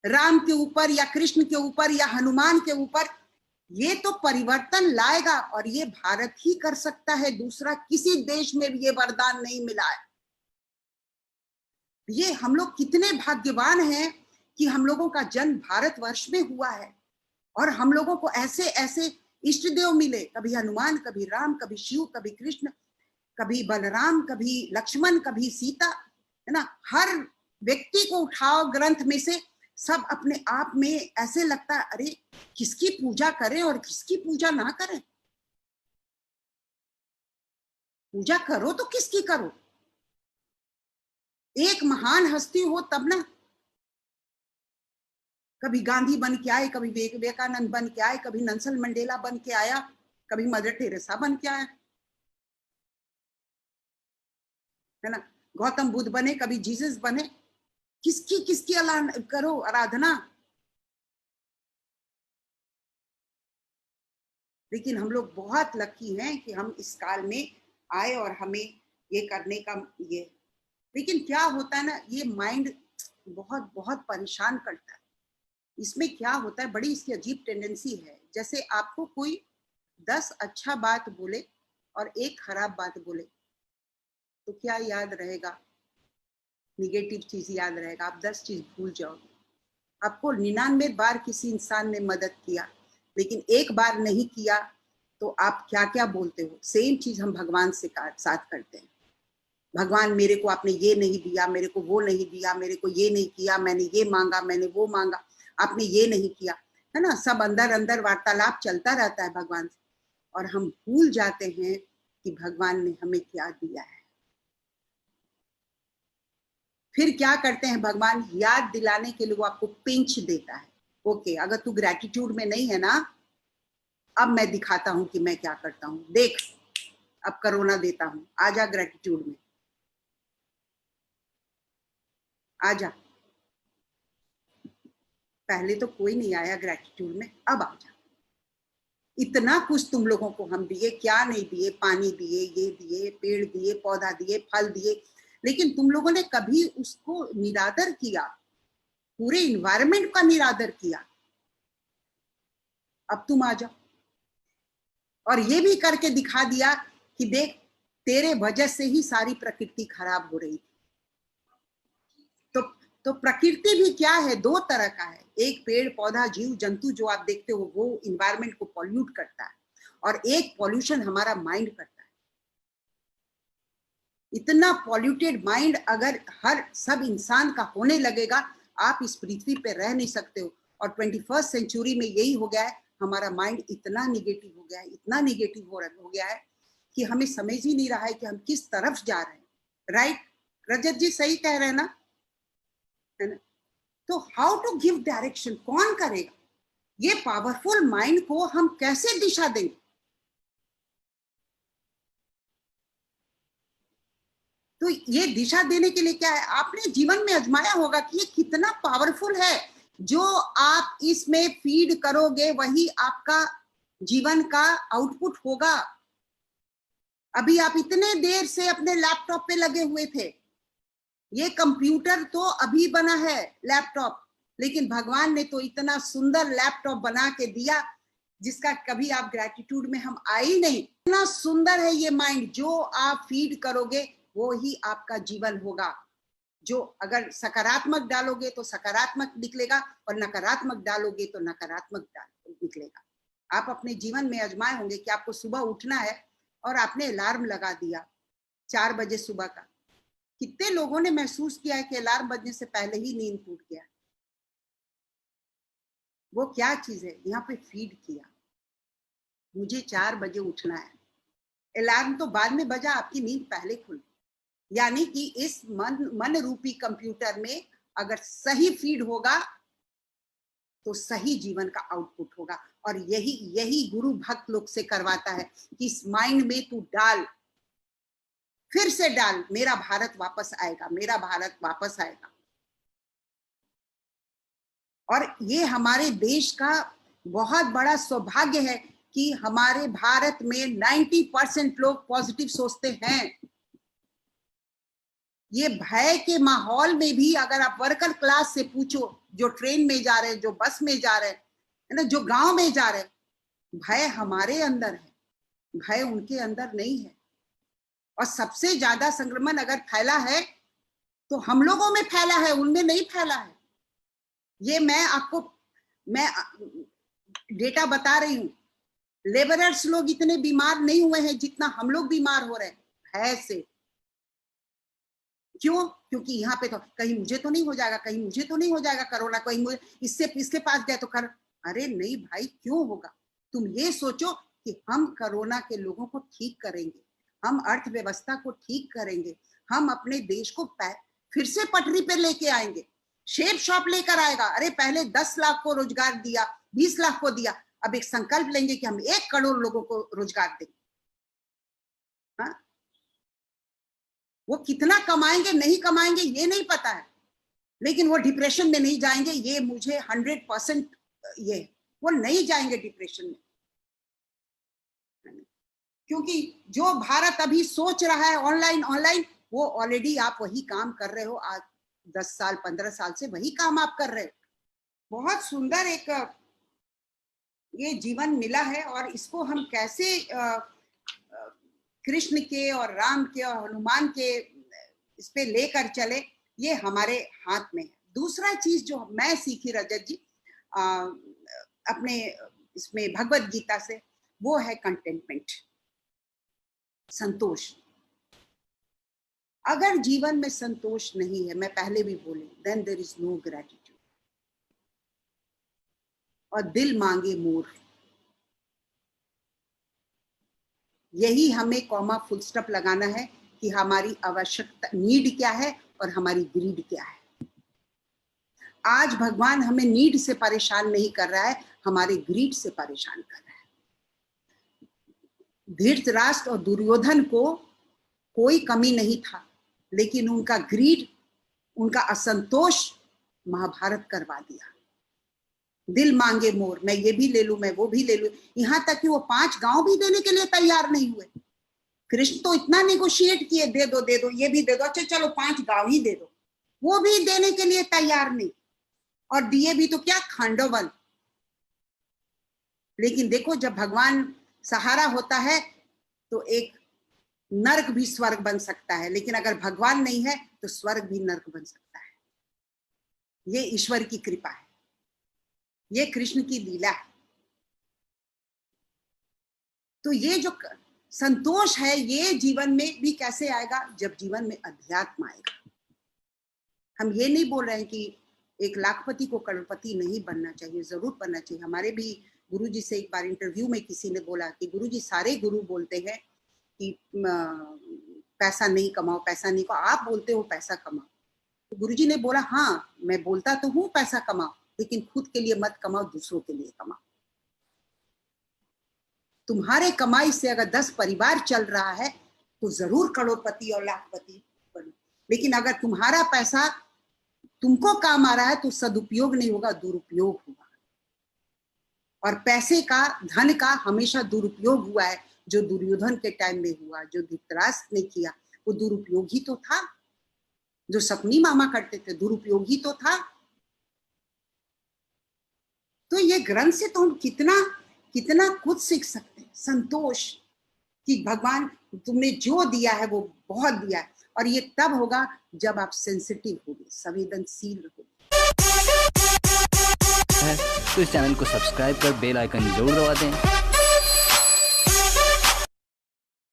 [SPEAKER 2] राम के ऊपर या कृष्ण के ऊपर या हनुमान के ऊपर, ये तो परिवर्तन लाएगा। और ये भारत ही कर सकता है, दूसरा किसी देश में भी ये वरदान नहीं मिला है। ये हम लोग कितने भाग्यवान हैं कि हम लोगों का जन्म भारतवर्ष में हुआ है, और हम लोगों को ऐसे ऐसे इष्ट देव मिले, कभी हनुमान, कभी राम, कभी शिव, कभी कृष्ण, कभी बलराम, कभी लक्ष्मण, कभी सीता, है ना। हर व्यक्ति को उठाओ ग्रंथ में से, सब अपने आप में ऐसे लगता है अरे किसकी पूजा करें और किसकी पूजा ना करें। पूजा करो तो किसकी करो, एक महान हस्ती हो तब ना। कभी गांधी बन के आए, कभी विवेकानंद बन के आए, कभी नेल्सन मंडेला बन के आया, कभी मदर टेरेसा बन के आया, है ना। गौतम बुद्ध बने, कभी जीसस बने। किसकी करो आराधना। लेकिन हम लोग बहुत लकी हैं कि हम इस काल में आए और हमें ये करने का ये। लेकिन क्या होता है ना, ये माइंड बहुत बहुत परेशान करता है। इसमें क्या होता है, बड़ी इसकी अजीब टेंडेंसी है। जैसे आपको कोई 10 अच्छा बात बोले और एक खराब बात बोले तो क्या याद रहेगा? निगेटिव चीज याद रहेगा, आप 10 चीज भूल जाओगे। आपको 99 बार किसी इंसान ने मदद किया, लेकिन एक बार नहीं किया तो आप क्या क्या बोलते हो। सेम चीज हम भगवान से साथ करते हैं। भगवान मेरे को आपने ये नहीं दिया, मेरे को वो नहीं दिया, मेरे को ये नहीं किया, मैंने ये मांगा, मैंने वो मांगा, आपने ये नहीं किया, है ना। सब अंदर अंदर वार्तालाप चलता रहता है भगवान से, और हम भूल जाते हैं कि भगवान ने हमें क्या दिया है। फिर क्या करते हैं, भगवान याद दिलाने के लिए वो आपको पिंच देता है। ओके, अगर तू ग्रेटिट्यूड में नहीं है ना, अब मैं दिखाता हूं कि मैं क्या करता हूं, देख अब करोना देता हूं, आजा ग्रेटिट्यूड में, आजा। पहले तो कोई नहीं आया ग्रेटिट्यूड में, अब आजा। इतना कुछ तुम लोगों को हम दिए, क्या नहीं दिए, पानी दिए, ये दिए, पेड़ दिए, पौधा दिए, फल दिए, लेकिन तुम लोगों ने कभी उसको निरादर किया, पूरे इन्वायरमेंट का निरादर किया। अब तुम आ जाओ और ये भी करके दिखा दिया कि देख तेरे वजह से ही सारी प्रकृति खराब हो रही थी। तो प्रकृति भी क्या है, दो तरह का है। एक पेड़ पौधा जीव जंतु जो आप देखते हो वो इन्वायरमेंट को पॉल्यूट करता है, और एक पॉल्यूशन हमारा माइंड करता है। इतना पॉल्यूटेड माइंड अगर हर सब इंसान का होने लगेगा, आप इस पृथ्वी पे रह नहीं सकते हो। और 21st सेंचुरी में यही हो गया है, हमारा माइंड इतना निगेटिव हो गया है, इतना निगेटिव हो गया है कि हमें समझ ही नहीं रहा है कि हम किस तरफ जा रहे हैं। राइट रजत जी, सही कह रहे हैं ना, है ना। तो हाउ टू गिव डायरेक्शन कौन करेगा? ये पावरफुल माइंड को हम कैसे दिशा देंगे? तो ये दिशा देने के लिए क्या है, आपने जीवन में आजमाया होगा कि ये कितना पावरफुल है। जो आप इसमें फीड करोगे वही आपका जीवन का आउटपुट होगा। अभी आप इतने देर से अपने लैपटॉप पे लगे हुए थे, ये कंप्यूटर तो अभी बना है लैपटॉप, लेकिन भगवान ने तो इतना सुंदर लैपटॉप बना के दिया जिसका कभी आप ग्रेटिट्यूड में हम आए ही नहीं। इतना सुंदर है ये माइंड, जो आप फीड करोगे वो ही आपका जीवन होगा। जो अगर सकारात्मक डालोगे तो सकारात्मक निकलेगा, और नकारात्मक डालोगे तो नकारात्मक निकलेगा। आप अपने जीवन में आजमाए होंगे कि आपको सुबह उठना है और आपने अलार्म लगा दिया 4 बजे सुबह का। कितने लोगों ने महसूस किया है कि अलार्म बजने से पहले ही नींद टूट गया? वो क्या चीज है? यहाँ पे फीड किया, मुझे 4 बजे उठना है। अलार्म तो बाद में बजा, आपकी नींद पहले खुल। यानी कि इस मन रूपी कंप्यूटर में अगर सही फीड होगा तो सही जीवन का आउटपुट होगा। और यही गुरु भक्त लोग से करवाता है कि इस माइंड में तू डाल, फिर से डाल, मेरा भारत वापस आएगा, मेरा भारत वापस आएगा। और ये हमारे देश का बहुत बड़ा सौभाग्य है कि हमारे भारत में 90% लोग पॉजिटिव सोचते हैं। ये भय के माहौल में भी अगर आप वर्कर क्लास से पूछो, जो ट्रेन में जा रहे हैं, जो बस में जा रहे हैं, है ना, जो गांव में जा रहे हैं, भय हमारे अंदर है, भय उनके अंदर नहीं है। और सबसे ज्यादा संक्रमण अगर फैला है तो हम लोगों में फैला है, उनमें नहीं फैला है। ये मैं डेटा बता रही हूँ। लेबरर्स लोग इतने बीमार नहीं हुए हैं जितना हम लोग बीमार हो रहे हैं भय से। क्यों? क्योंकि यहाँ पे तो कहीं मुझे तो नहीं हो जाएगा, कहीं मुझे तो नहीं हो जाएगा कोरोना, कहीं मुझे इसके पास गए तो कर। अरे नहीं भाई, क्यों होगा? तुम ये सोचो कि हम कोरोना के लोगों को ठीक करेंगे, हम अर्थव्यवस्था को ठीक करेंगे, हम अपने देश को फिर से पटरी पे लेके आएंगे। शेप शॉप लेकर आएगा। अरे पहले 10 लाख को रोजगार दिया, 20 लाख को दिया, अब एक संकल्प लेंगे कि हम 1 करोड़ लोगों को रोजगार देंगे। हाँ? वो कितना कमाएंगे नहीं कमाएंगे ये नहीं पता है, लेकिन वो डिप्रेशन में नहीं जाएंगे, ये मुझे 100% ये वो नहीं जाएंगे डिप्रेशन में। क्योंकि जो भारत अभी सोच रहा है ऑनलाइन, वो ऑलरेडी आप वही काम कर रहे हो। आज 10 साल 15 साल से वही काम आप कर रहे हो। बहुत सुंदर एक ये जीवन मिला है, और इसको हम कैसे कृष्ण के और राम के और हनुमान के इस पे लेकर चले, ये हमारे हाथ में है। दूसरा चीज जो मैं सीखी रजत जी अपने इसमें भगवत गीता से, वो है कंटेंटमेंट, संतोष। अगर जीवन में संतोष नहीं है, मैं पहले भी बोली, then there is no gratitude. और दिल मांगे मोर, यही हमें कॉमा फुल स्टॉप लगाना है कि हमारी आवश्यकता, नीड क्या है और हमारी ग्रीड क्या है। आज भगवान हमें नीड से परेशान नहीं कर रहा है, हमारे ग्रीड से परेशान कर रहा है। धृतराष्ट्र और दुर्योधन को कोई कमी नहीं था, लेकिन उनका ग्रीड, उनका असंतोष महाभारत करवा दिया। दिल मांगे मोर, मैं ये भी ले लूं, मैं वो भी ले लूं, यहां तक कि वो 5 गांव भी देने के लिए तैयार नहीं हुए। कृष्ण तो इतना नेगोशिएट किए, दे दो दे दो, ये भी दे दो, अच्छा चलो 5 गांव ही दे दो, वो भी देने के लिए तैयार नहीं। और दिए भी तो क्या, खांडवन। लेकिन देखो, जब भगवान सहारा होता है तो एक नर्क भी स्वर्ग बन सकता है, लेकिन अगर भगवान नहीं है तो स्वर्ग भी नर्क बन सकता है। ये ईश्वर की कृपा है, ये कृष्ण की लीला है। तो ये जो संतोष है, ये जीवन में भी कैसे आएगा? जब जीवन में अध्यात्म आएगा। हम ये नहीं बोल रहे हैं कि 1 लाखपति को करोड़पति नहीं बनना चाहिए, जरूर बनना चाहिए। हमारे भी गुरुजी से एक बार इंटरव्यू में किसी ने बोला कि गुरुजी, सारे गुरु बोलते हैं कि पैसा नहीं कमाओ, पैसा नहीं कमाओ, आप बोलते हो पैसा कमाओ। तो गुरुजी ने बोला, हाँ मैं बोलता तो हूँ पैसा कमाओ, लेकिन खुद के लिए मत कमाओ, दूसरों के लिए कमाओ। तुम्हारे कमाई से अगर 10 परिवार चल रहा है तो जरूर करोड़पति और लाखपति बनो। लेकिन अगर तुम्हारा पैसा तुमको काम आ रहा है तो सदुपयोग नहीं होगा, दुरुपयोग होगा। और पैसे का, धन का हमेशा दुरुपयोग हुआ है। जो दुर्योधन के टाइम में हुआ, जो धृतराष्ट्र ने किया, वो दुरुपयोग ही तो था। जो सपनी मामा करते थे, दुरुपयोग ही तो था। तो ये ग्रंथ से तो हम कितना कितना कुछ सीख सकते हैं। संतोष कि भगवान तुमने जो दिया है वो बहुत दिया है। और ये तब होगा जब आप सेंसिटिव होगे, संवेदनशील होगे।
[SPEAKER 4] तो इस चैनल को सब्सक्राइब कर बेल आइकन जरूर दबा दें